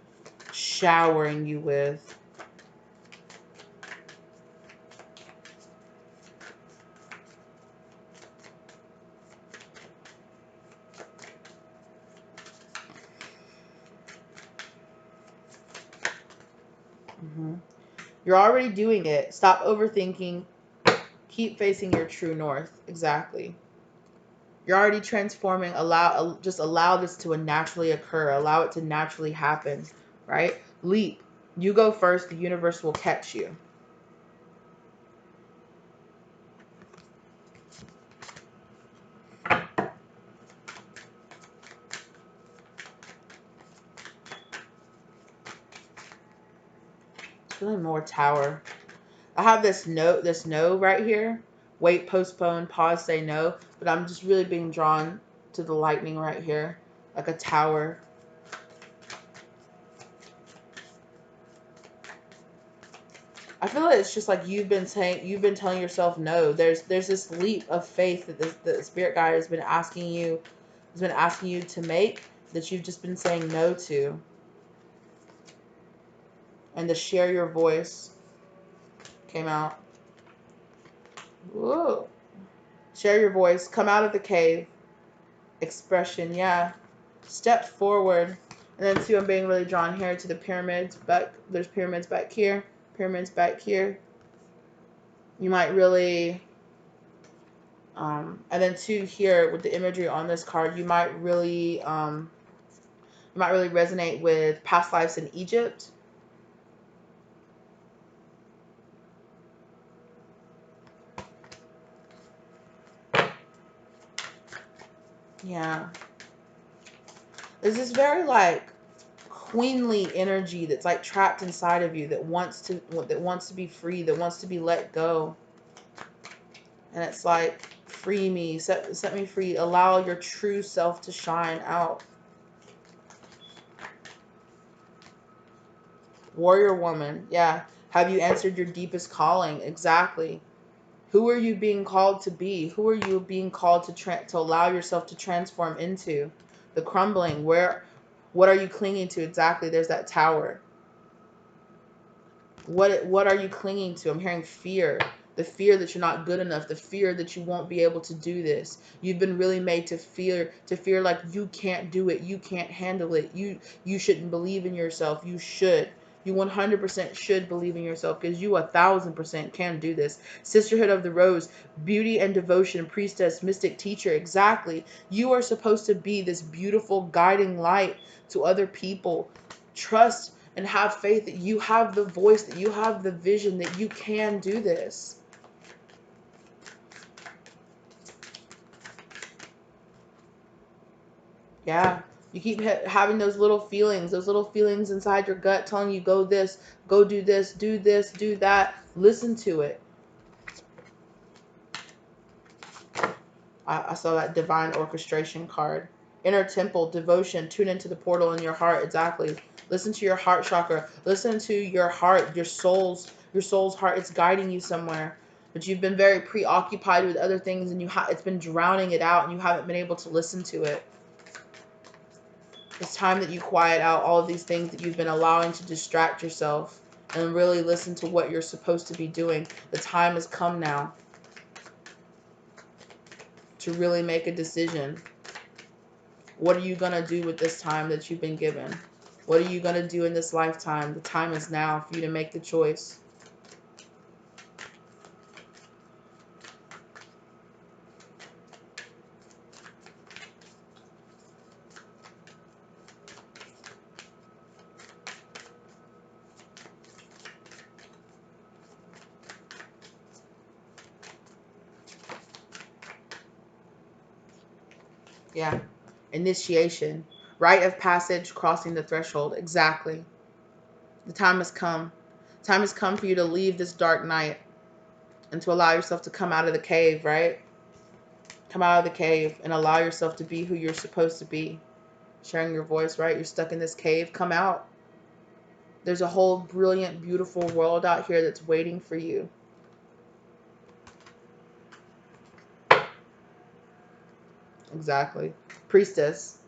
showering you with. You're already doing it. Stop overthinking. Keep facing your true north. Exactly. You're already transforming. Just allow this to naturally occur. Allow it to naturally happen. Right? Leap. You go first. The universe will catch you. Feeling more Tower. I have this no right here. Wait, postpone, pause, say no. But I'm just really being drawn to the lightning right here. Like a tower. I feel like it's just like you've been telling yourself no. There's this leap of faith that the spirit guide has been asking you to make, that you've just been saying no to. And to share your voice came out. Whoa. Share your voice. Come out of the cave. Expression, yeah. Step forward. And then too, I'm being really drawn here to the pyramids. There's pyramids back here. Pyramids back here. You might really, and then too here with the imagery on this card, you might really resonate with past lives in Egypt. Yeah. There's this very like queenly energy that's like trapped inside of you that wants to be free, that wants to be let go. And it's like, free me, set me free, allow your true self to shine out. Warrior woman, yeah. Have you answered your deepest calling? Exactly. Who are you being called to be? Who are you being called to allow yourself to transform into? The crumbling, what are you clinging to? Exactly, there's that Tower. What are you clinging to? I'm hearing fear. The fear that you're not good enough, the fear that you won't be able to do this. You've been really made to fear like you can't do it, you can't handle it. You shouldn't believe in yourself. You should. You 100% should believe in yourself, because you 1000% can do this. Sisterhood of the Rose, beauty and devotion, priestess, mystic, teacher. Exactly. You are supposed to be this beautiful guiding light to other people. Trust and have faith that you have the voice, that you have the vision, that you can do this. Yeah. You keep having those little feelings inside your gut telling you, go this, go do this, do that. Listen to it. I saw that divine orchestration card. Inner temple, devotion, tune into the portal in your heart. Exactly. Listen to your heart chakra. Listen to your heart, your soul's heart. It's guiding you somewhere. But you've been very preoccupied with other things, and it's been drowning it out, and you haven't been able to listen to it. It's time that you quiet out all of these things that you've been allowing to distract yourself and really listen to what you're supposed to be doing. The time has come now to really make a decision. What are you going to do with this time that you've been given? What are you going to do in this lifetime? The time is now for you to make the choice. Yeah. Initiation. Rite of passage, crossing the threshold. Exactly. The time has come. Time has come for you to leave this dark night and to allow yourself to come out of the cave, right? Come out of the cave and allow yourself to be who you're supposed to be. Sharing your voice, right? You're stuck in this cave. Come out. There's a whole brilliant, beautiful world out here that's waiting for you. Exactly. Priestess.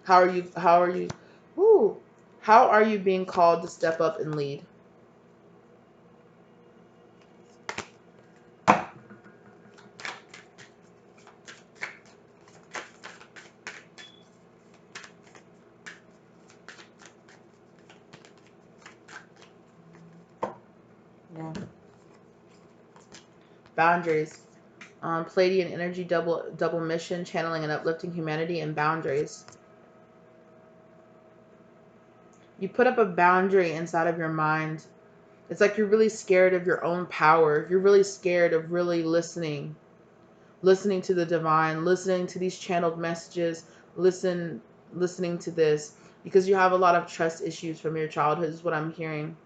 How are you? How are you? Woo. How are you being called to step up and lead? Yeah. Boundaries. Palladian energy, double mission, channeling and uplifting humanity, and boundaries. You put up a boundary inside of your mind. It's like you're really scared of your own power. You're really scared of really listening to the divine, listening to these channeled messages, listening to this, because you have a lot of trust issues from your childhood is what I'm hearing.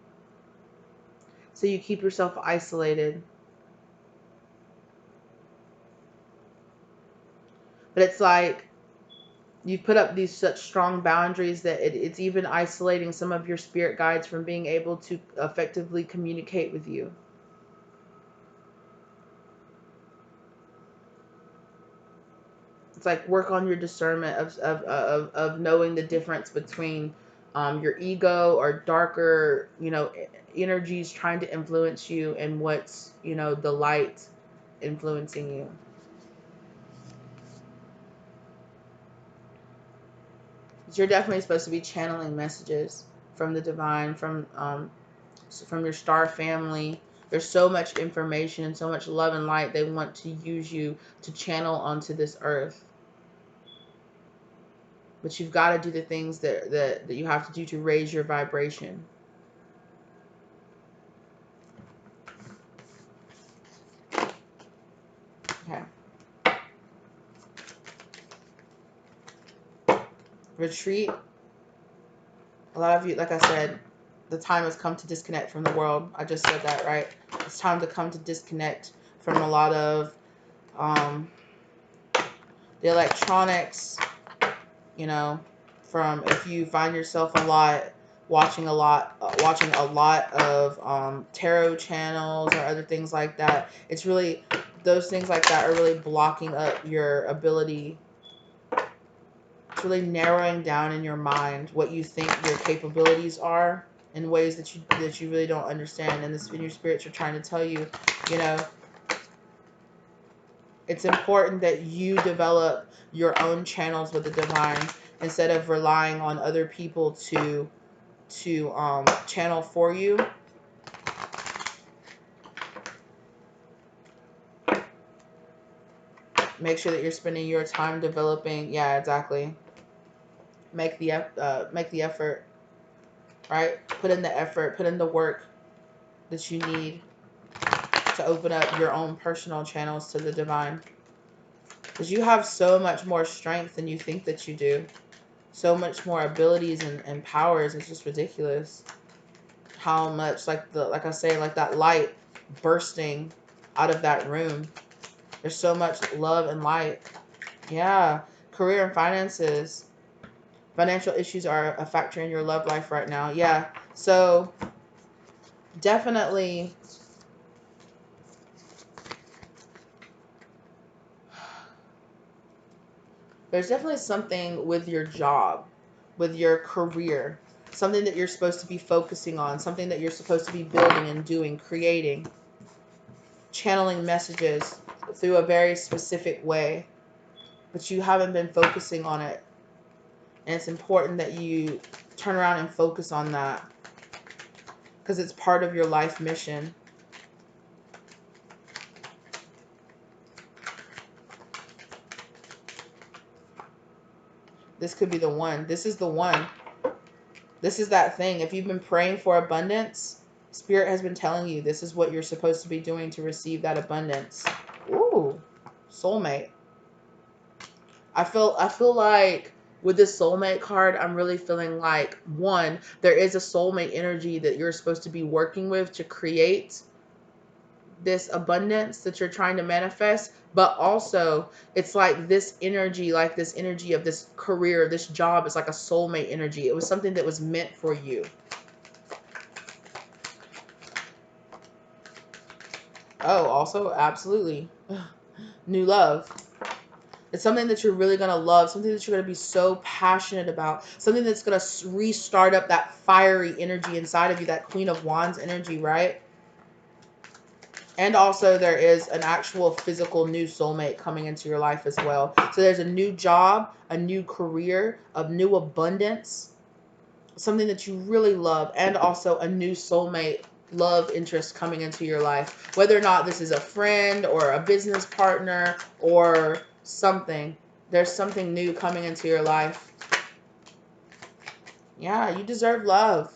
So you keep yourself isolated. But it's like you've put up these such strong boundaries that it's even isolating some of your spirit guides from being able to effectively communicate with you. It's like work on your discernment of knowing the difference between your ego or darker, energies trying to influence you and what's, the light influencing you. You're definitely supposed to be channeling messages from the divine, from your star family. There's so much information and so much love and light they want to use you to channel onto this earth. But you've got to do the things that you have to do to raise your vibration. Okay. Retreat. A lot of you, like I said, the time has come to disconnect from the world. I just said that, right? It's time to come to disconnect from a lot of the electronics, from if you find yourself watching a lot of tarot channels or other things like that. It's really, those things like that are really blocking up your ability. It's really narrowing down in your mind what you think your capabilities are in ways that you really don't understand. And your spirits are trying to tell you, it's important that you develop your own channels with the divine instead of relying on other people to channel for you. Make sure that you're spending your time developing. Yeah, exactly. Make the effort, right? Put in the effort. Put in the work that you need to open up your own personal channels to the divine. Because you have so much more strength than you think that you do. So much more abilities and powers. It's just ridiculous how much, like I say, like that light bursting out of that room. There's so much love and light. Yeah. Career and finances. Financial issues are a factor in your love life right now. Yeah. So definitely, there's definitely something with your job, with your career, something that you're supposed to be focusing on, something that you're supposed to be building and doing, creating, channeling messages through a very specific way, but you haven't been focusing on it. And it's important that you turn around and focus on that because it's part of your life mission. This could be the one. This is the one. This is that thing. If you've been praying for abundance, Spirit has been telling you this is what you're supposed to be doing to receive that abundance. Ooh, soulmate. I feel like with this soulmate card, I'm really feeling like, one, there is a soulmate energy that you're supposed to be working with to create this abundance that you're trying to manifest, but also it's like this energy of this career, this job is like a soulmate energy. It was something that was meant for you. Oh, also, absolutely. New love. It's something that you're really going to love, something that you're going to be so passionate about, something that's going to restart up that fiery energy inside of you, that Queen of Wands energy, right? And also there is an actual physical new soulmate coming into your life as well. So there's a new job, a new career, a new abundance, something that you really love, and also a new soulmate love interest coming into your life. Whether or not this is a friend or a business partner or something, there's something new coming into your life. Yeah, you deserve love.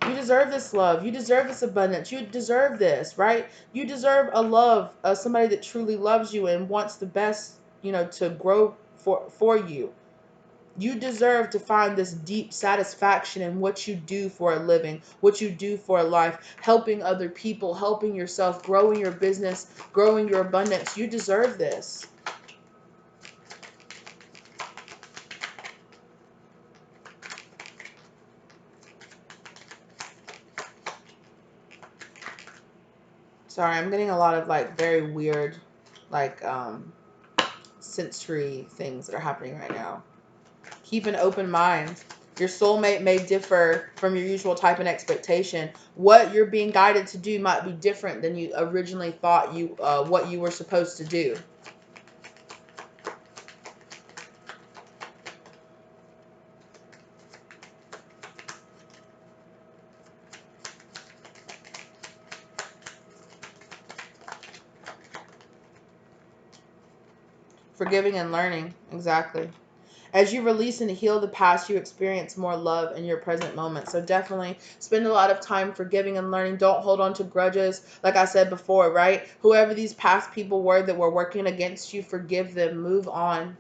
You deserve this love. You deserve this abundance. You deserve this, right? You deserve a love, somebody that truly loves you and wants the best, to grow for you. You deserve to find this deep satisfaction in what you do for a living, what you do for a life, helping other people, helping yourself, growing your business, growing your abundance. You deserve this. Sorry, I'm getting a lot of like very weird, like sensory things that are happening right now. Keep an open mind. Your soulmate may differ from your usual type and expectation. What you're being guided to do might be different than you originally thought what you were supposed to do. Forgiving and learning. Exactly. As you release and heal the past, you experience more love in your present moment. So definitely spend a lot of time forgiving and learning. Don't hold on to grudges. Like I said before, right? Whoever these past people were that were working against you, forgive them. Move on.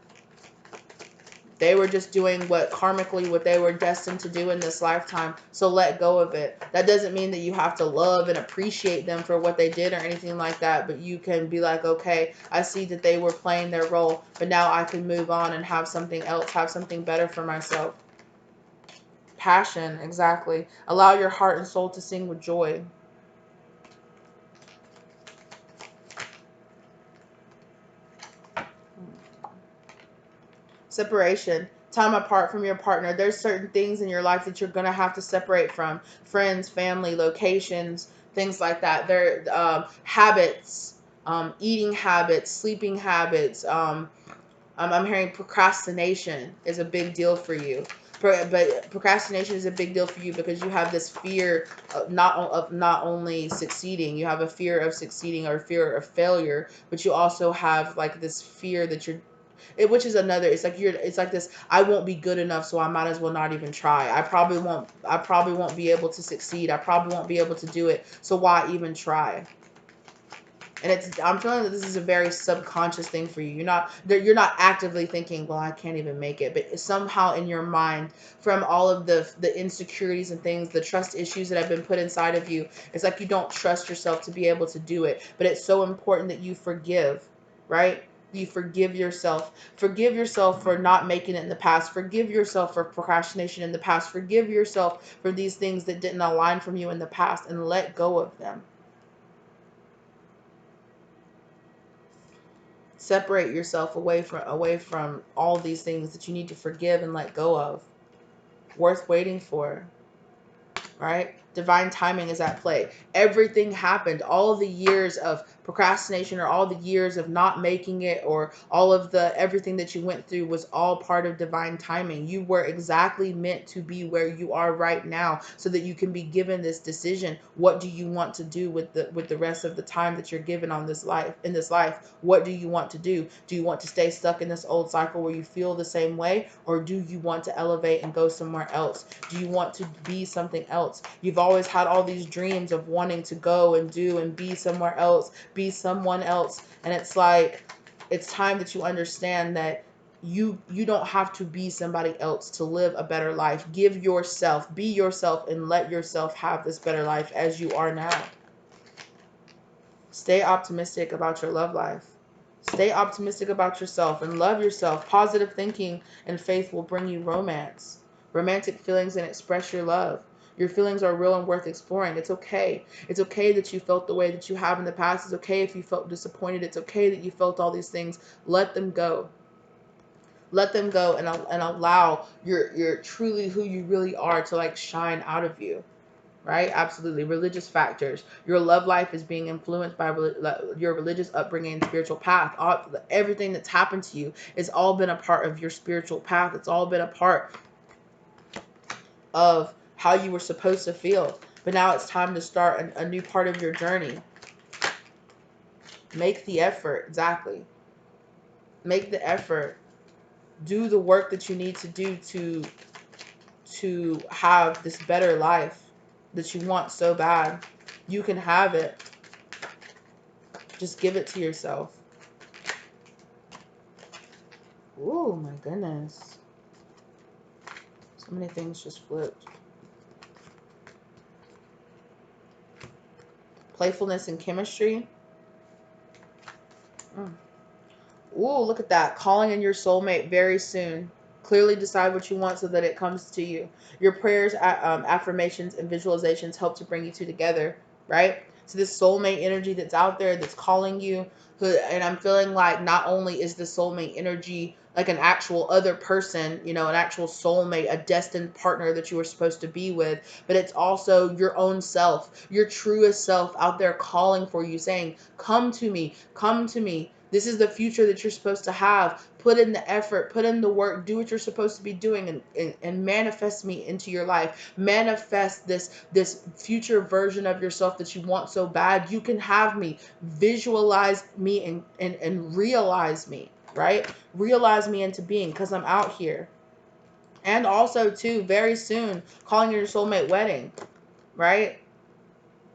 They were just doing what they were destined to do in this lifetime. So let go of it. That doesn't mean that you have to love and appreciate them for what they did or anything like that. But you can be like, okay, I see that they were playing their role, but now I can move on and have something else, have something better for myself. Passion, exactly. Allow your heart and soul to sing with joy. Separation. Time apart from your partner. There's certain things in your life that you're going to have to separate from. Friends, family, locations, things like that. There, habits, eating habits, sleeping habits. I'm hearing procrastination is a big deal for you. But procrastination is a big deal for you because you have this fear of not only succeeding. You have a fear of succeeding or fear of failure, but you also have like this fear that which is another, it's like this, I won't be good enough, so I might as well not even try. I probably won't be able to succeed. I probably won't be able to do it, so why even try? And I'm feeling that this is a very subconscious thing for you. You're not actively thinking, well, I can't even make it, but somehow in your mind, from all of the insecurities and things, the trust issues that have been put inside of you, it's like you don't trust yourself to be able to do it. But it's so important that you forgive, right? You forgive yourself. Forgive yourself for not making it in the past. Forgive yourself for procrastination in the past. Forgive yourself for these things that didn't align from you in the past, and let go of them. Separate yourself away from all these things that you need to forgive and let go of. Worth waiting for. Right? Divine timing is at play. Everything happened. All of the years of procrastination, or all the years of not making it, or all of the everything that you went through was all part of divine timing. You were exactly meant to be where you are right now, so that you can be given this decision. What do you want to do with the rest of the time that you're given on this life, in this life? What do you want to do? Do you want to stay stuck in this old cycle where you feel the same way, or do you want to elevate and go somewhere else? Do you want to be something else? You've always had all these dreams of wanting to go and do and be somewhere else, be someone else. And it's like, it's time that you understand that you don't have to be somebody else to live a better life. Give yourself, be yourself, and let yourself have this better life as you are now. Stay optimistic about your love life. Stay optimistic about yourself and love yourself. Positive thinking and faith will bring you romance, romantic feelings, and express your love. Your feelings are real and worth exploring. It's okay. It's okay that you felt the way that you have in the past. It's okay if you felt disappointed. It's okay that you felt all these things. Let them go. Let them go, and allow your truly who you really are to like shine out of you. Right? Absolutely. Religious factors. Your love life is being influenced by your religious upbringing and spiritual path. Everything that's happened to you has all been a part of your spiritual path. It's all been a part of how you were supposed to feel. But now it's time to start a new part of your journey. Make the effort. Exactly. Make the effort. Do the work that you need to do to have this better life that you want so bad. You can have it. Just give it to yourself. Oh my goodness. So many things just flipped. Playfulness and chemistry. Ooh, look at that. Calling in your soulmate very soon. Clearly decide what you want so that it comes to you. Your prayers, affirmations, and visualizations help to bring you two together, right? So this soulmate energy that's out there that's calling you, and I'm feeling like not only is the soulmate energy like an actual other person, you know, an actual soulmate, a destined partner that you were supposed to be with, but it's also your own self, your truest self out there calling for you, saying, come to me, come to me. This is the future that you're supposed to have. Put in the effort, put in the work, do what you're supposed to be doing, and manifest me into your life. Manifest this future version of yourself that you want so bad. You can have me. Visualize me and realize me, right? Realize me into being, because I'm out here. And also, too, very soon, calling your soulmate wedding, right?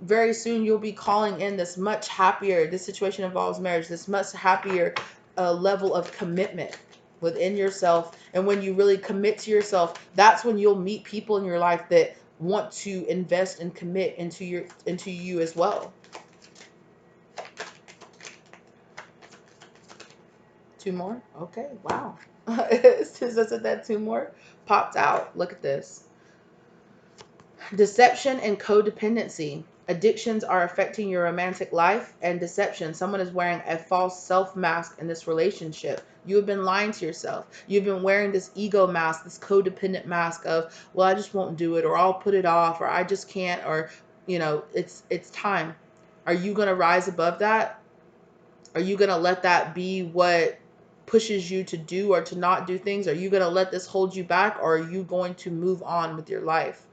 Very soon you'll be calling in this much happier, this situation involves marriage, this much happier level of commitment within yourself. And when you really commit to yourself, that's when you'll meet people in your life that want to invest and commit into you as well. Two more? Okay, wow. Since I said that, two more popped out. Look at this. Deception and codependency. Addictions are affecting your romantic life, and deception. Someone is wearing a false self mask in this relationship. You have been lying to yourself. You've been wearing this ego mask, this codependent mask of, well, I just won't do it, or I'll put it off, or I just can't, or, you know, it's time. Are you going to rise above that? Are you going to let that be what pushes you to do or to not do things? Are you going to let this hold you back, or are you going to move on with your life?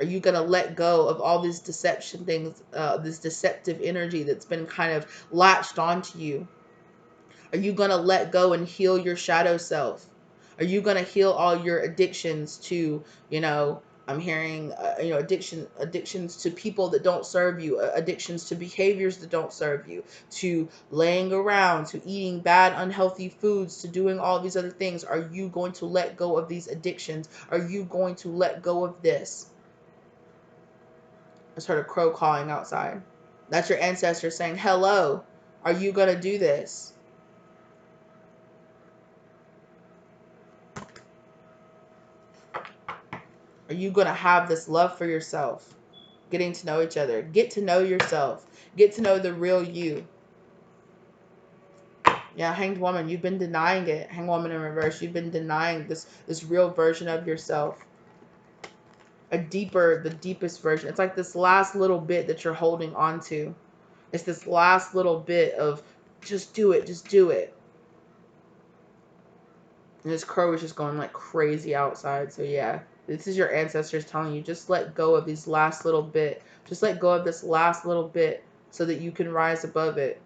Are you going to let go of all these deception things, this deceptive energy that's been kind of latched onto you? Are you going to let go and heal your shadow self? Are you going to heal all your addictions to, you know, I'm hearing, addictions to people that don't serve you, addictions to behaviors that don't serve you, to laying around, to eating bad, unhealthy foods, to doing all these other things? Are you going to let go of these addictions? Are you going to let go of this? I just heard a crow cawing outside. That's your ancestors saying, hello, are you going to do this? Are you going to have this love for yourself? Getting to know each other. Get to know yourself. Get to know the real you. Yeah, Hanged Woman, you've been denying it. Hanged Woman in reverse, you've been denying this real version of yourself. The deepest version. It's like this last little bit that you're holding on to. It's this last little bit of just do it, just do it. And this crow is just going like crazy outside. So yeah, this is your ancestors telling you, just let go of these last little bit. Just let go of this last little bit so that you can rise above it.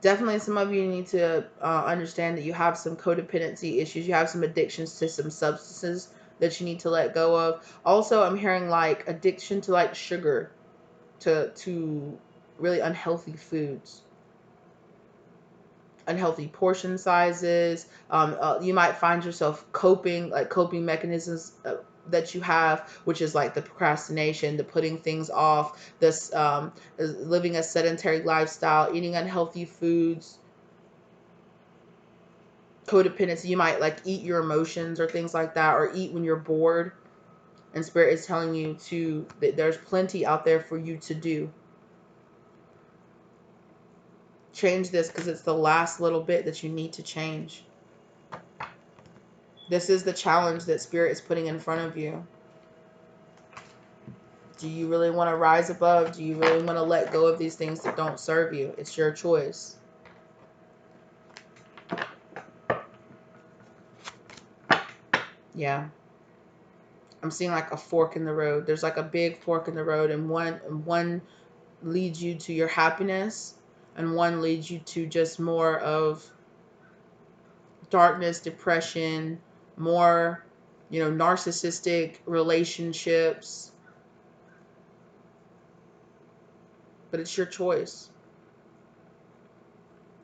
Definitely some of you need to understand that you have some codependency issues. You have some addictions to some substances that you need to let go of. Also, I'm hearing like addiction to like sugar, to really unhealthy foods, unhealthy portion sizes. You might find yourself coping mechanisms that you have, which is like the procrastination, the putting things off, this living a sedentary lifestyle, eating unhealthy foods, codependency. You might like eat your emotions or things like that, or eat when you're bored. And Spirit is telling you that there's plenty out there for you to do. Change this because it's the last little bit that you need to change. This is the challenge that Spirit is putting in front of you. Do you really want to rise above? Do you really want to let go of these things that don't serve you? It's your choice. Yeah. I'm seeing like a fork in the road. There's like a big fork in the road, and one leads you to your happiness, and one leads you to just more of darkness, depression, more, narcissistic relationships. But it's your choice.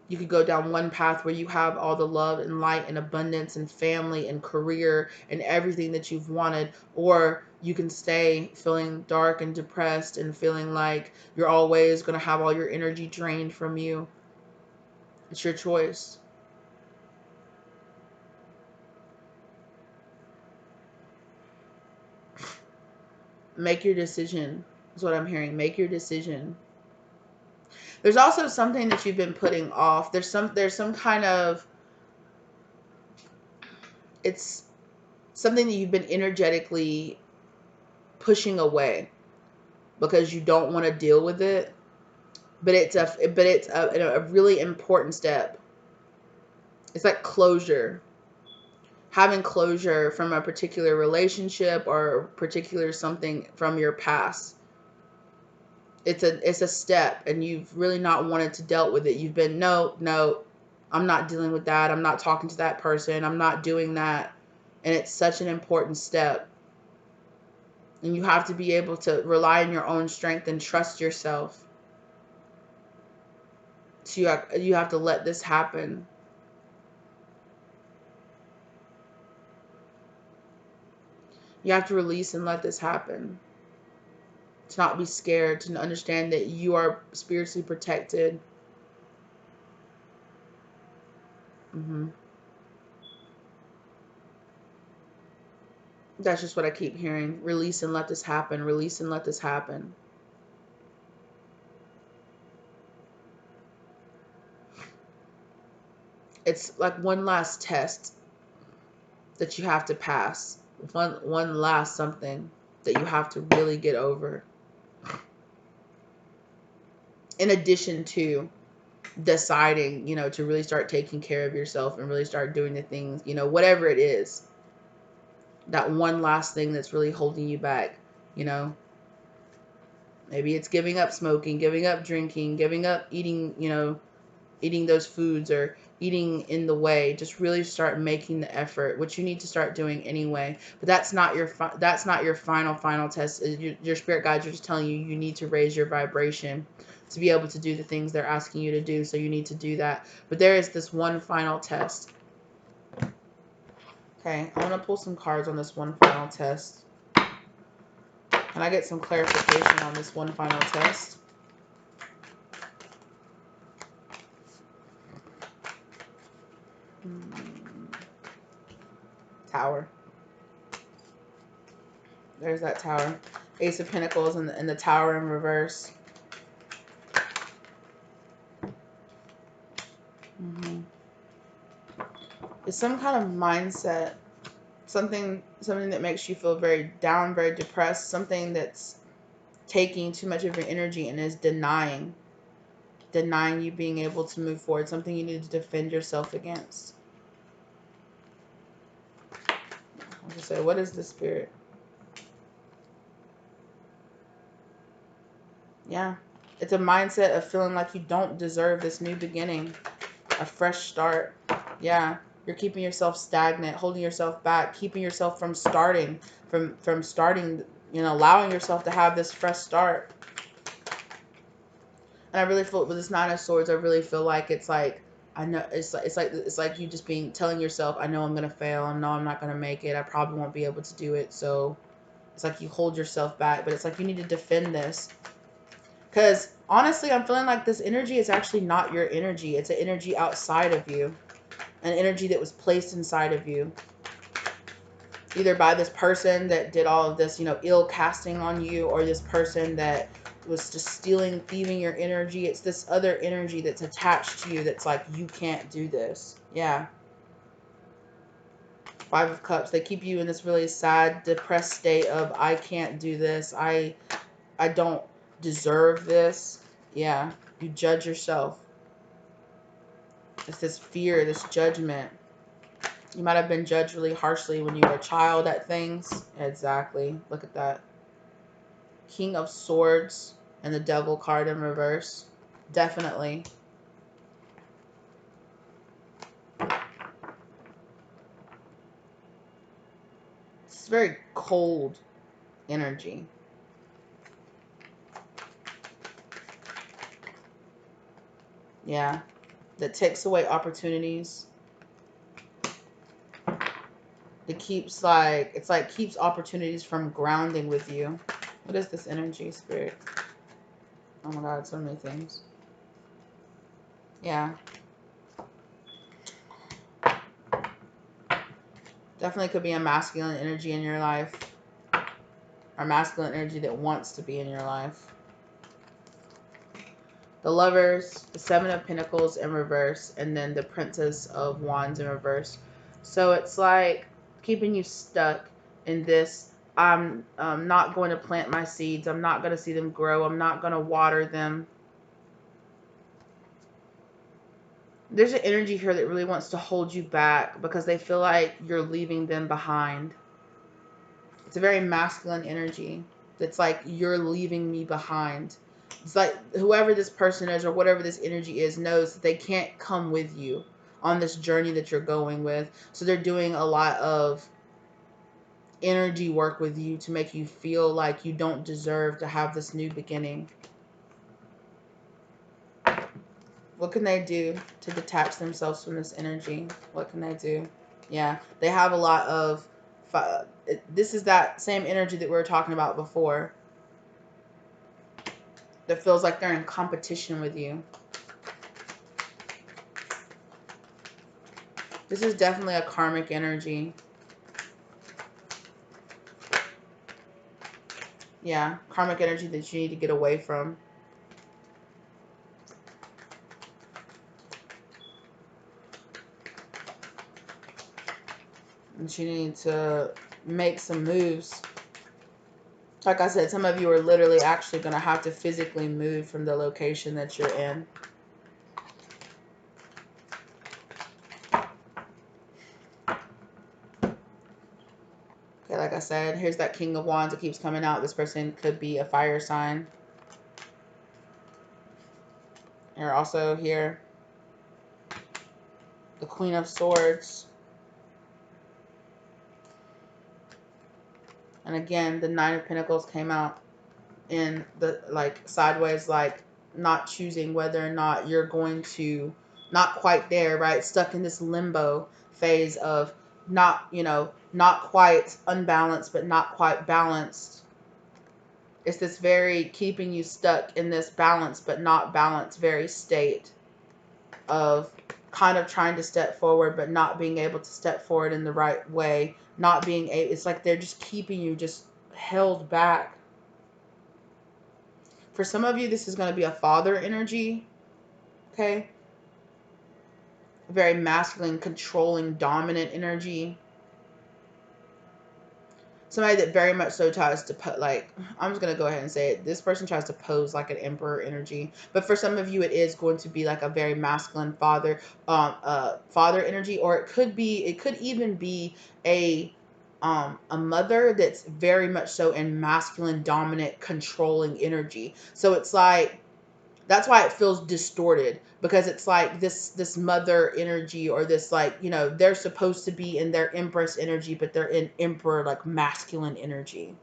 You could go down one path where you have all the love and light and abundance and family and career and everything that you've wanted, or you can stay feeling dark and depressed and feeling like you're always going to have all your energy drained from you. It's your choice. Make your decision is what I'm hearing. Make your decision. There's also something that you've been putting off. There's some kind of, it's something that you've been energetically pushing away because you don't want to deal with it. But it's a really important step. It's like closure. Having closure from a particular relationship or particular something from your past. It's a step, and you've really not wanted to deal with it. You've been, no, I'm not dealing with that. I'm not talking to that person. I'm not doing that. And it's such an important step. And you have to be able to rely on your own strength and trust yourself. So you have to let this happen. You have to release and let this happen. To not be scared, to understand that you are spiritually protected. That's just what I keep hearing. Release and let this happen. Release and let this happen. It's like one last test that you have to pass. One last something that you have to really get over. In addition to deciding, to really start taking care of yourself and really start doing the things, whatever it is. That one last thing that's really holding you back, Maybe it's giving up smoking, giving up drinking, giving up eating, eating those foods or eating in the way. Just really start making the effort, which you need to start doing anyway. But that's not your final test. Your spirit guides are just telling you need to raise your vibration to be able to do the things they're asking you to do. So you need to do that. But there is this one final test. Okay, I want to pull some cards on this one final test. Can I get some clarification on this one final test? Tower. There's that Tower. Ace of Pentacles and the Tower in reverse. It's some kind of mindset. Something that makes you feel very down, very depressed. Something that's taking too much of your energy and is denying you being able to move forward. Something you need to defend yourself against. I'll just say, what is the Spirit? Yeah. It's a mindset of feeling like you don't deserve this new beginning. A fresh start. Yeah. You're keeping yourself stagnant, holding yourself back, keeping yourself from starting, from starting, allowing yourself to have this fresh start. And I really feel with this Nine of Swords, I really feel like it's like, I know it's like you just telling yourself, I know I'm gonna fail, I know I'm not gonna make it, I probably won't be able to do it. So it's like you hold yourself back, but it's like you need to defend this. Because honestly, I'm feeling like this energy is actually not your energy. It's an energy outside of you, an energy that was placed inside of you, either by this person that did all of this, ill casting on you, or this person that was just stealing, thieving your energy. It's this other energy that's attached to you that's like, you can't do this. Yeah. Five of Cups. They keep you in this really sad, depressed state of, I can't do this. I don't deserve this. Yeah. You judge yourself. It's this fear, this judgment. You might have been judged really harshly when you were a child at things. Exactly. Look at that. King of Swords and the Devil card in reverse. Definitely. It's very cold energy. Yeah. That takes away opportunities. It keeps keeps opportunities from grounding with you. What is this energy, Spirit? Oh my God, so many things. Yeah. Definitely could be a masculine energy in your life. Or masculine energy that wants to be in your life. The Lovers, the Seven of Pentacles in reverse, and then the Princess of Wands in reverse. So it's like keeping you stuck in this. I'm not going to plant my seeds. I'm not going to see them grow. I'm not going to water them. There's an energy here that really wants to hold you back because they feel like you're leaving them behind. It's a very masculine energy. It's like, you're leaving me behind. It's like whoever this person is or whatever this energy is knows that they can't come with you on this journey that you're going with. So they're doing a lot of energy work with you to make you feel like you don't deserve to have this new beginning. What can they do to detach themselves from this energy? What can they do? Yeah, they have a lot of... This is that same energy that we were talking about before. That feels like they're in competition with you. This is definitely a karmic energy. Yeah, karmic energy that you need to get away from. And you need to make some moves. Like I said, some of you are literally actually going to have to physically move from the location that you're in. Okay, like I said, here's that King of Wands that keeps coming out. This person could be a fire sign. You're also here. The Queen of Swords. And again, the Nine of Pentacles came out in the, like, sideways, like not choosing whether or not you're going to, not quite there, right? Stuck in this limbo phase of not, not quite unbalanced, but not quite balanced. It's this very keeping you stuck in this balance, but not balanced, very state of kind of trying to step forward, but not being able to step forward in the right way. Not being able, it's like they're just keeping you just held back. For some of you, this is going to be a father energy. Okay. Very masculine, controlling, dominant energy. Somebody that very much so tries to put, like, I'm just going to go ahead and say it. This person tries to pose like an emperor energy. But for some of you, it is going to be like a very masculine father energy. Or it could even be a mother that's very much so in masculine, dominant, controlling energy. So it's like, that's why it feels distorted, because it's like this mother energy, or this, like, you know, they're supposed to be in their empress energy, but they're in emperor, like masculine energy.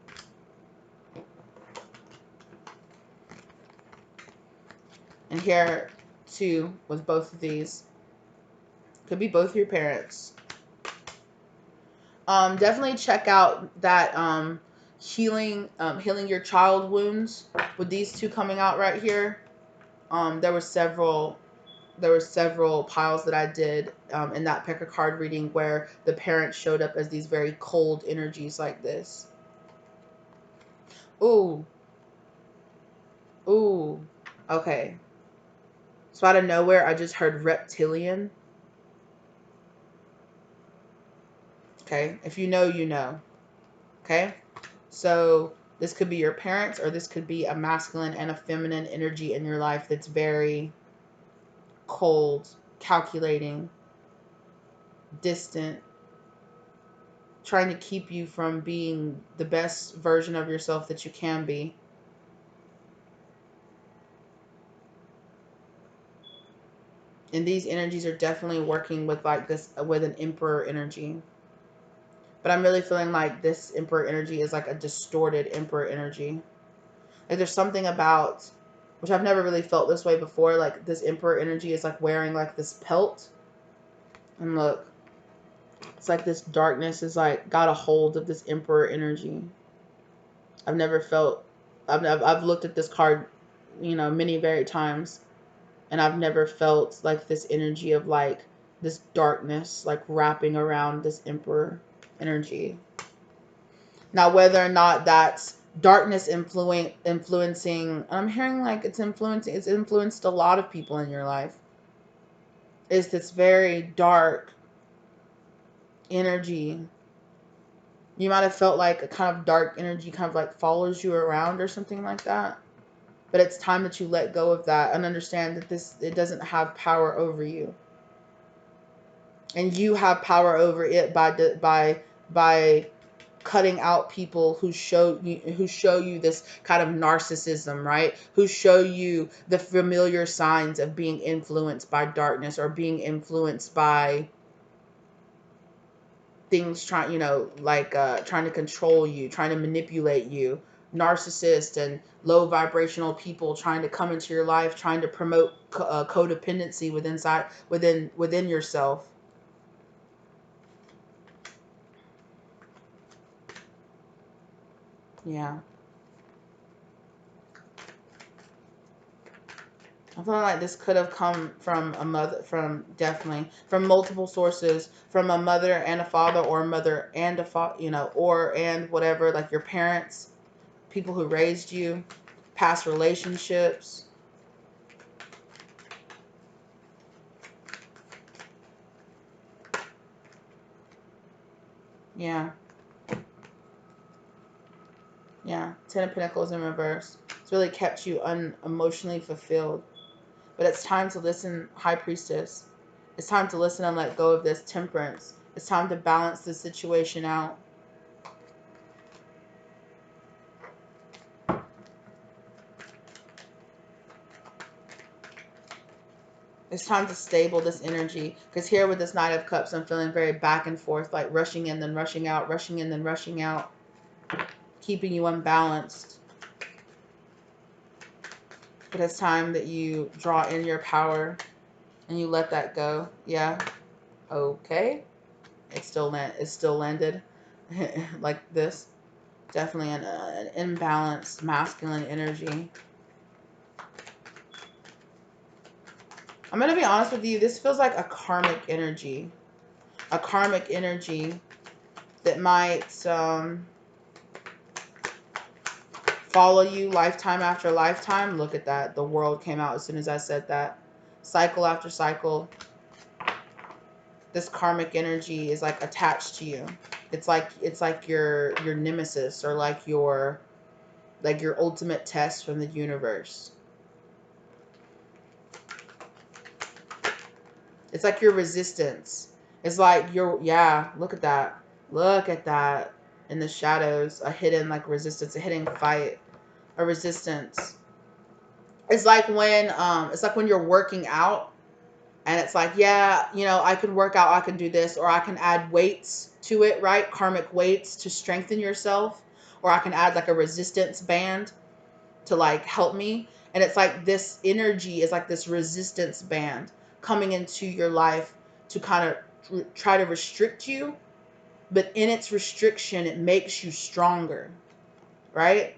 And here too with both of these, could be both your parents. Definitely check out that healing your child wounds with these two coming out right here. There were several piles that I did in that pick a card reading where the parents showed up as these very cold energies like this. Ooh. Ooh. Okay. So out of nowhere, I just heard reptilian. Okay. If you know, you know. Okay. So this could be your parents, or this could be a masculine and a feminine energy in your life that's very cold, calculating, distant, trying to keep you from being the best version of yourself that you can be. And these energies are definitely working with like this, with an emperor energy. But I'm really feeling like this emperor energy is like a distorted emperor energy. Like there's something about, which I've never really felt this way before, like this emperor energy is like wearing like this pelt. And look, it's like this darkness is like got a hold of this emperor energy. I've never felt, I've looked at this card, you know, many very times, and I've never felt like this energy of like this darkness like wrapping around this emperor energy. Now, whether or not that's darkness influencing, I'm hearing like it's influenced a lot of people in your life. Is this very dark energy. You might have felt like a kind of dark energy kind of like follows you around or something like that. But it's time that you let go of that and understand that it doesn't have power over you. And you have power over it by cutting out people who show you this kind of narcissism, right? Who show you the familiar signs of being influenced by darkness, or being influenced by things trying, trying to control you, trying to manipulate you. Narcissists and low vibrational people trying to come into your life, trying to promote codependency within yourself. Yeah. I feel like this could have come from a mother, definitely from multiple sources, from a mother and a father, or a mother and a father, and whatever, like your parents, people who raised you, past relationships. Yeah. Yeah. Ten of Pentacles in reverse. It's really kept you emotionally fulfilled. But it's time to listen, High Priestess. It's time to listen and let go of this, Temperance. It's time to balance this situation out. It's time to stable this energy. Because here with this Knight of Cups, I'm feeling very back and forth, like rushing in, then rushing out, rushing in, then rushing out, keeping you unbalanced. But it's time that you draw in your power and you let that go. Yeah. Okay. It's still landed like this. Definitely an imbalanced masculine energy. I'm going to be honest with you. This feels like a karmic energy. A karmic energy that might follow you lifetime after lifetime. Look at that. The world came out as soon as I said that. Cycle after cycle. This karmic energy is like attached to you. It's like your nemesis, or like your ultimate test from the universe. It's like your resistance. It's like your, yeah, look at that. Look at that. In the shadows, a hidden like resistance, a hidden fight, a resistance. It's like when you're working out, and it's like, yeah, you know, I can work out, I can do this, or I can add weights to it, right? Karmic weights to strengthen yourself, or I can add like a resistance band to like help me. And it's like this energy is like this resistance band coming into your life to kind of try to restrict you, but in its restriction it makes you stronger, right?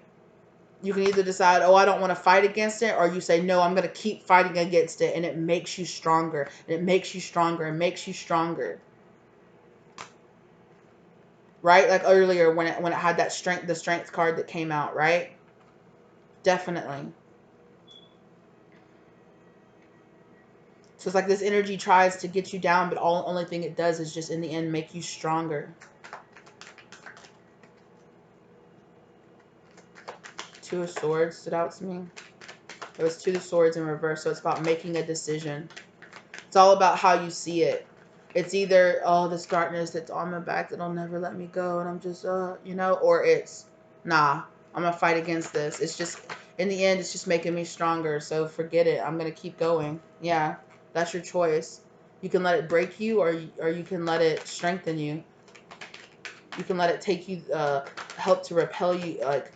You can either decide, oh, I don't want to fight against it, or you say, no, I'm going to keep fighting against it, and it makes you stronger, and it makes you stronger, and makes you stronger. Right? Like earlier when it had that strength, the strength card that came out, right? Definitely. So it's like this energy tries to get you down, but only thing it does is just in the end make you stronger. Two of Swords stood out to me. It was Two of Swords in reverse, so it's about making a decision. It's all about how you see it. It's either, oh, this darkness that's on my back that'll never let me go, and I'm just, you know, or it's, nah, I'm going to fight against this. It's just, in the end, it's just making me stronger, so forget it. I'm going to keep going. Yeah, that's your choice. You can let it break you, or you can let it strengthen you. You can let it take you, help to repel you, like,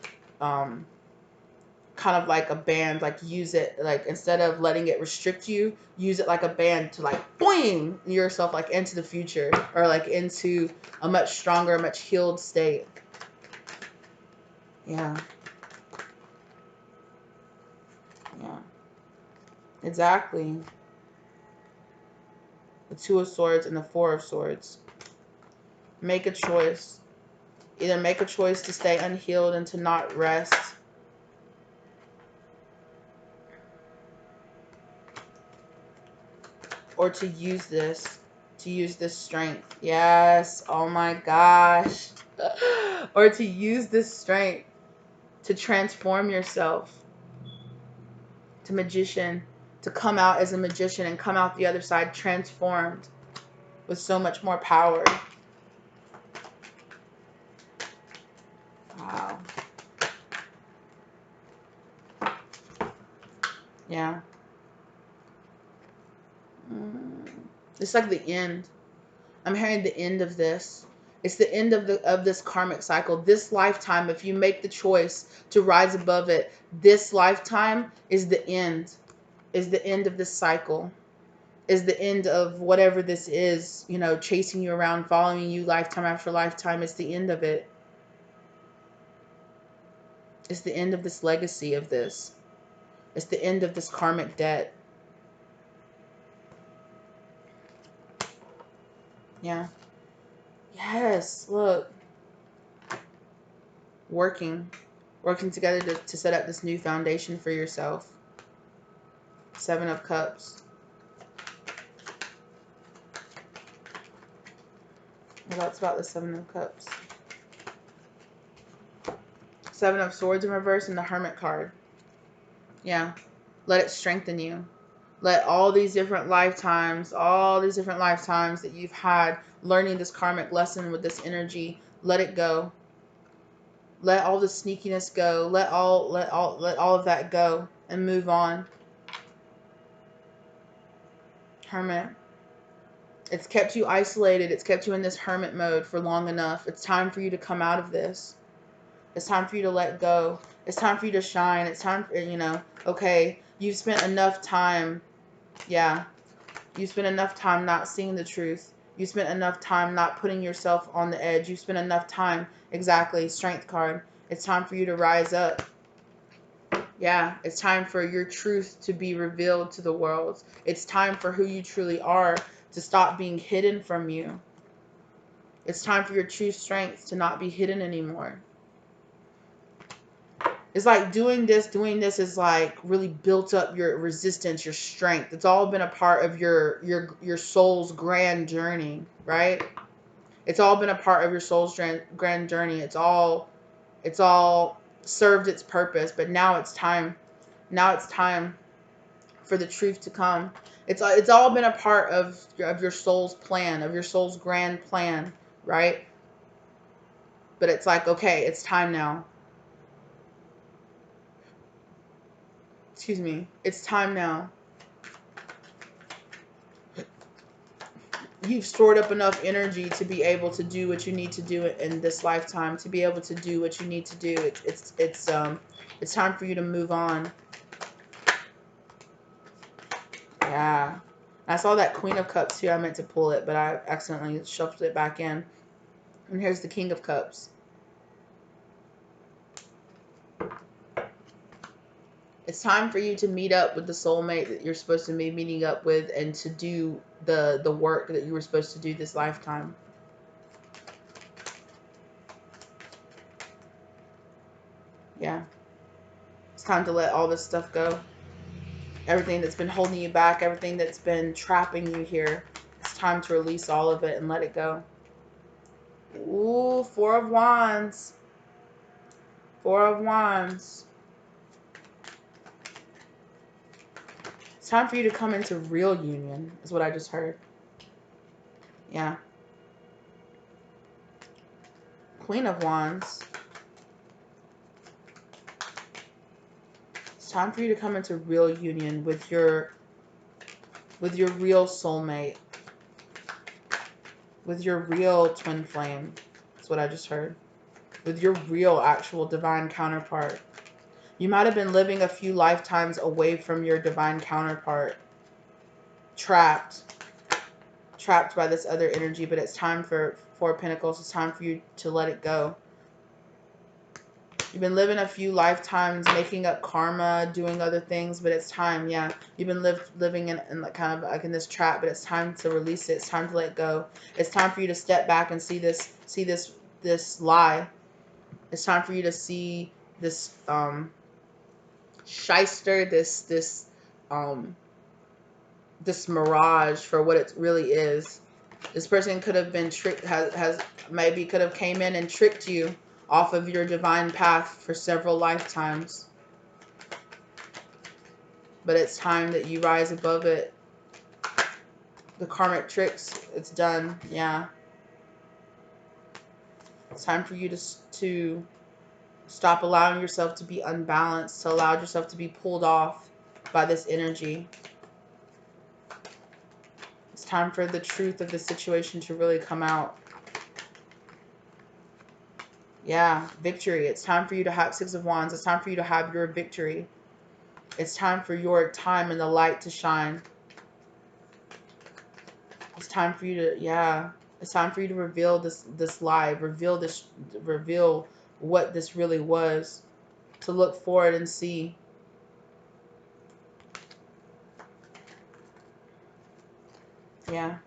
kind of like a band, like use it, like instead of letting it restrict you, use it like a band to like boing yourself like into the future, or like into a much stronger, much healed state. Yeah. Yeah. Exactly. The Two of Swords and the Four of Swords. Make a choice. Either make a choice to stay unhealed and to not rest, or to use this strength. Yes. Oh my gosh. Or to use this strength to transform yourself to magician, to come out as a magician and come out the other side transformed with so much more power. Wow. Yeah. It's like the end. I'm hearing the end of this. It's the end of this karmic cycle. This lifetime, if you make the choice to rise above it, this lifetime is the end. Is the end of this cycle. Is the end of whatever this is, you know, chasing you around, following you lifetime after lifetime. It's the end of it. It's the end of this legacy of this. It's the end of this karmic debt. Yeah. Yes, look. Working together to set up this new foundation for yourself. Seven of Cups. What else about the Seven of Cups? Seven of Swords in reverse and the Hermit card. Yeah. Let it strengthen you. Let all these different lifetimes that you've had learning this karmic lesson with this energy, let it go. Let all the sneakiness go. Let all of that go and move on. Hermit. It's kept you isolated. It's kept you in this hermit mode for long enough. It's time for you to come out of this. It's time for you to let go. It's time for you to shine. It's time for, you know, okay, you've spent enough time. Yeah. You spent enough time not seeing the truth. You spent enough time not putting yourself on the edge. You spent enough time. Exactly. Strength card. It's time for you to rise up. Yeah, it's time for your truth to be revealed to the world. It's time for who you truly are to stop being hidden from you. It's time for your true strengths to not be hidden anymore. It's like doing this is like really built up your resistance, your strength. It's all been a part of your soul's grand journey, right? It's all been a part of your soul's grand journey. It's all served its purpose, but now it's time. Now it's time for the truth to come. It's all been a part of your soul's plan, of your soul's grand plan, right? But it's like, okay, it's time now. Excuse me. It's time now. You've stored up enough energy to be able to do what you need to do in this lifetime, to be able to do what you need to do. It's time for you to move on. Yeah. I saw that Queen of Cups here. I meant to pull it, but I accidentally shuffled it back in. And here's the King of Cups. It's time for you to meet up with the soulmate that you're supposed to be meeting up with, and to do the work that you were supposed to do this lifetime. Yeah. It's time to let all this stuff go. Everything that's been holding you back, everything that's been trapping you here. It's time to release all of it and let it go. Ooh, Four of Wands. Four of Wands. It's time for you to come into real union, is what I just heard. Yeah. Queen of Wands. It's time for you to come into real union with your real soulmate. With your real twin flame. That's what I just heard. With your real actual divine counterpart. You might have been living a few lifetimes away from your divine counterpart. Trapped by this other energy, but it's time for Four of Pentacles. It's time for you to let it go. You've been living a few lifetimes, making up karma, doing other things, but it's time, yeah. You've been living in like kind of like in this trap, but it's time to release it. It's time to let go. It's time for you to step back and see this lie. It's time for you to see this shyster, this mirage for what it really is. This person could have been tricked, has maybe could have came in and tricked you off of your divine path for several lifetimes. But it's time that you rise above it. The karmic tricks, it's done. Yeah. It's time for you to stop allowing yourself to be unbalanced, to allow yourself to be pulled off by this energy. It's time for the truth of the situation to really come out. Yeah, victory. It's time for you to have Six of Wands. It's time for you to have your victory. It's time for your time in the light to shine. It's time for you to, yeah. It's time for you to reveal this lie. Reveal what this really was. To look forward and see. Yeah.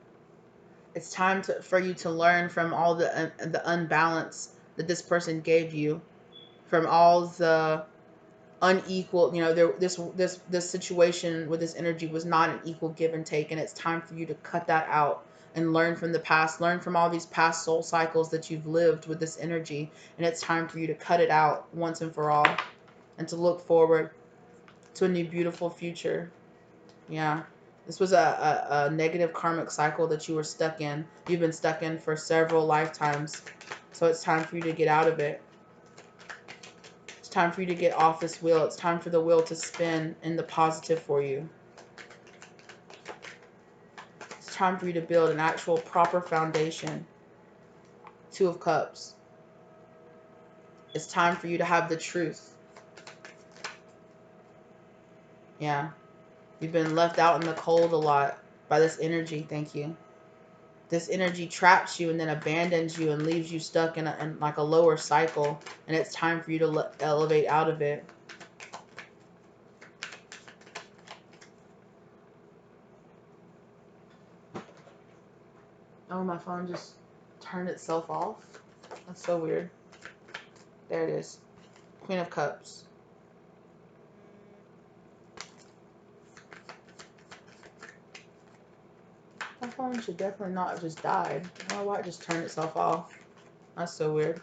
It's time for you to learn from all the unbalance that this person gave you, from all the unequal, this situation with this energy was not an equal give and take, and it's time for you to cut that out and learn from the past, learn from all these past soul cycles that you've lived with this energy, and it's time for you to cut it out once and for all, and to look forward to a new beautiful future. Yeah. This was a negative karmic cycle that you were stuck in. You've been stuck in for several lifetimes. So it's time for you to get out of it. It's time for you to get off this wheel. It's time for the wheel to spin in the positive for you. It's time for you to build an actual proper foundation. Two of Cups. It's time for you to have the truth. Yeah. You've been left out in the cold a lot by this energy. Thank you. This energy traps you and then abandons you and leaves you stuck in like a lower cycle. And it's time for you to elevate out of it. my phone just turned itself off. That's so weird. There it is. Queen of Cups. My phone should definitely not have just died. I don't know why it just turned itself off. That's so weird.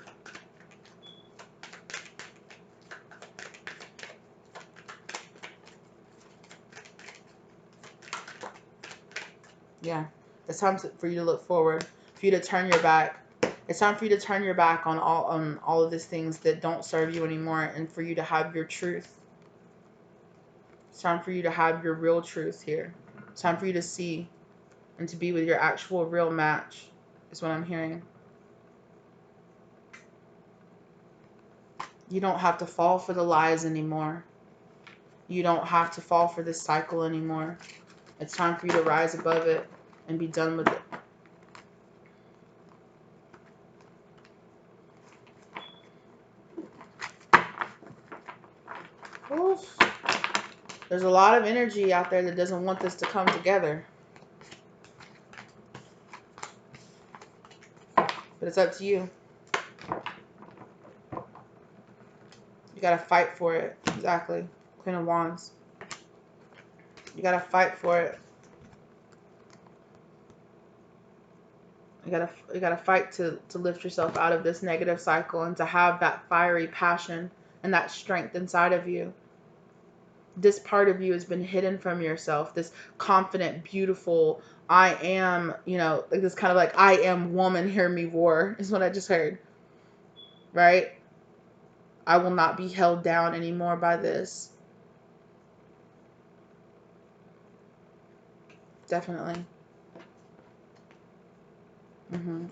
Yeah. It's time for you to look forward. For you to turn your back. It's time for you to turn your back on all of these things that don't serve you anymore, and for you to have your truth. It's time for you to have your real truth here. It's time for you to see and to be with your actual real match, is what I'm hearing. You don't have to fall for the lies anymore. You don't have to fall for this cycle anymore. It's time for you to rise above it and be done with it. Oof. There's a lot of energy out there that doesn't want this to come together. But it's up to you. You gotta fight for it. Exactly. Queen of Wands. You gotta fight for it. You gotta fight to lift yourself out of this negative cycle and to have that fiery passion and that strength inside of you. This part of you has been hidden from yourself. This confident, beautiful, I am, like this kind of like, I am woman, hear me roar, is what I just heard. Right? I will not be held down anymore by this. Definitely.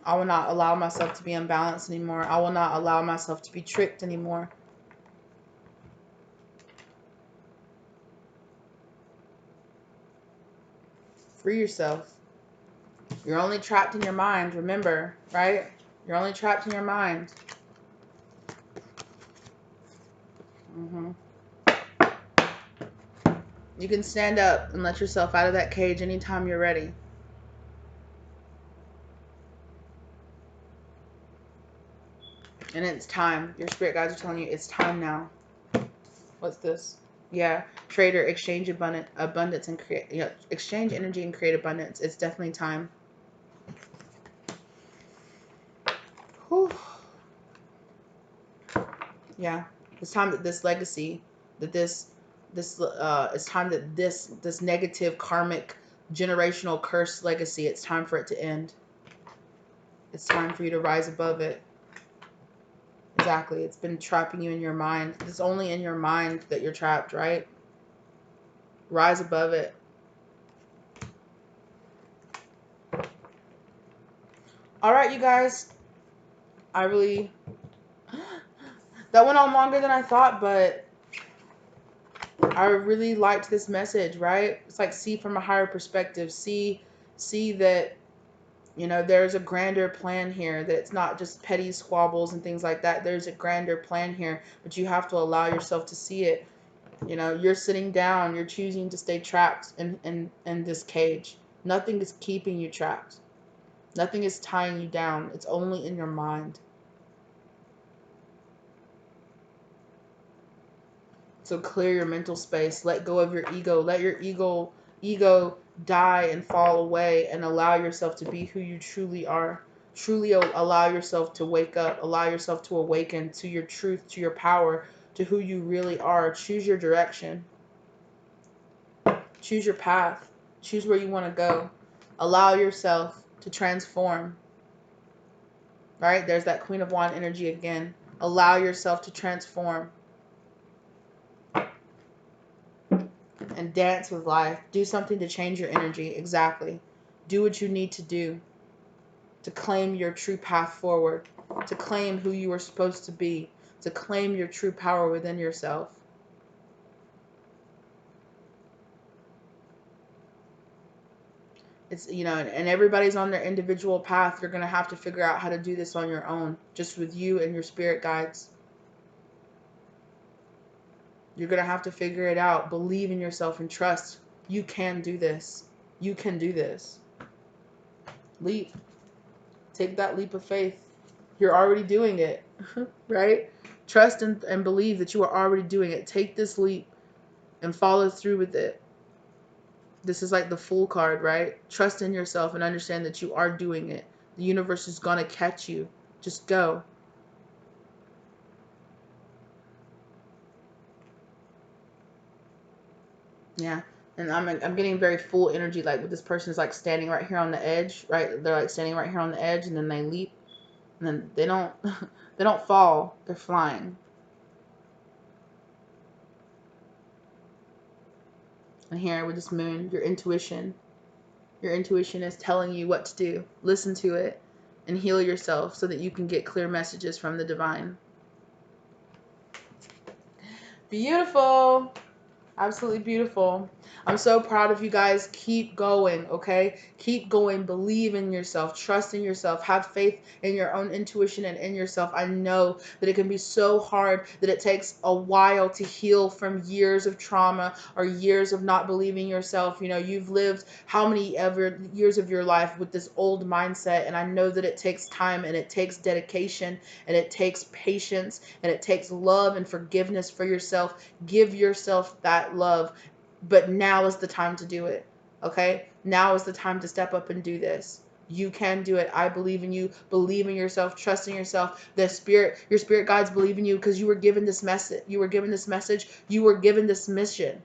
I will not allow myself to be unbalanced anymore. I will not allow myself to be tricked anymore. Free yourself. You're only trapped in your mind, remember, right? You're only trapped in your mind. You can stand up and let yourself out of that cage anytime you're ready. And it's time. Your spirit guides are telling you it's time now. What's this? Yeah. Trader, exchange abundance and create. Yeah, exchange energy and create abundance. It's definitely time. Whew. Yeah. It's time that this legacy, that it's time that this negative karmic generational curse legacy, it's time for it to end. It's time for you to rise above it. Exactly. It's been trapping you in your mind. It's only in your mind that you're trapped, right? Rise above it. All right, you guys. That went on longer than I thought, but I really liked this message, right? It's like see from a higher perspective. See that, there's a grander plan here, that it's not just petty squabbles and things like that. There's a grander plan here, but you have to allow yourself to see it. You're sitting down, you're choosing to stay trapped in this cage. Nothing is keeping you trapped. Nothing is tying you down. It's only in your mind. So clear your mental space. Let go of your ego. Let your ego die and fall away, and allow yourself to be who you truly are. Truly allow yourself to wake up. Allow yourself to awaken to your truth, to your power, to who you really are. Choose your direction. Choose your path. Choose where you want to go. Allow yourself to transform. Right? There's that Queen of Wands energy again. Allow yourself to transform. And dance with life. Do something to change your energy. Exactly. Do what you need to do to claim your true path forward, to claim who you are supposed to be, to claim your true power within yourself. It's, and everybody's on their individual path. You're going to have to figure out how to do this on your own, just with you and your spirit guides. You're going to have to figure it out. Believe in yourself and trust. You can do this. You can do this. Leap. Take that leap of faith. You're already doing it, right? Trust and believe that you are already doing it. Take this leap and follow through with it. This is like the Fool card, right? Trust in yourself and understand that you are doing it. The universe is going to catch you. Just go. Yeah. And I'm getting very full energy, like with this person is like standing right here on the edge, right? They're like standing right here on the edge, and then they leap, and then they don't they don't fall. They're flying. And here with this moon, your intuition is telling you what to do. Listen to it and heal yourself so that you can get clear messages from the divine. Beautiful. Absolutely beautiful. I'm so proud of you guys. Keep going, okay? Keep going. Believe in yourself. Trust in yourself. Have faith in your own intuition and in yourself. I know that it can be so hard, that it takes a while to heal from years of trauma or years of not believing yourself. You know, you've lived how many ever years of your life with this old mindset, and I know that it takes time and it takes dedication and it takes patience and it takes love and forgiveness for yourself. Give yourself that love, but now is the time to do it. Okay, now is the time to step up and do this. You can do it. I believe in you. Believe in yourself. Trust in yourself. Your spirit guides believe in you, because you were given this message. You were given this message. You were given this mission.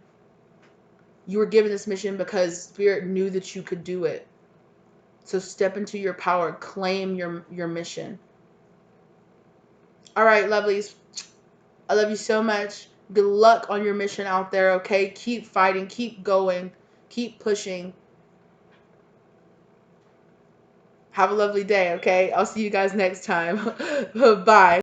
You were given this mission because spirit knew that you could do it. So step into your power. Claim your mission. All right, lovelies. I love you so much. Good luck on your mission out there, okay? Keep fighting, keep going, keep pushing. Have a lovely day, okay? I'll see you guys next time. Bye.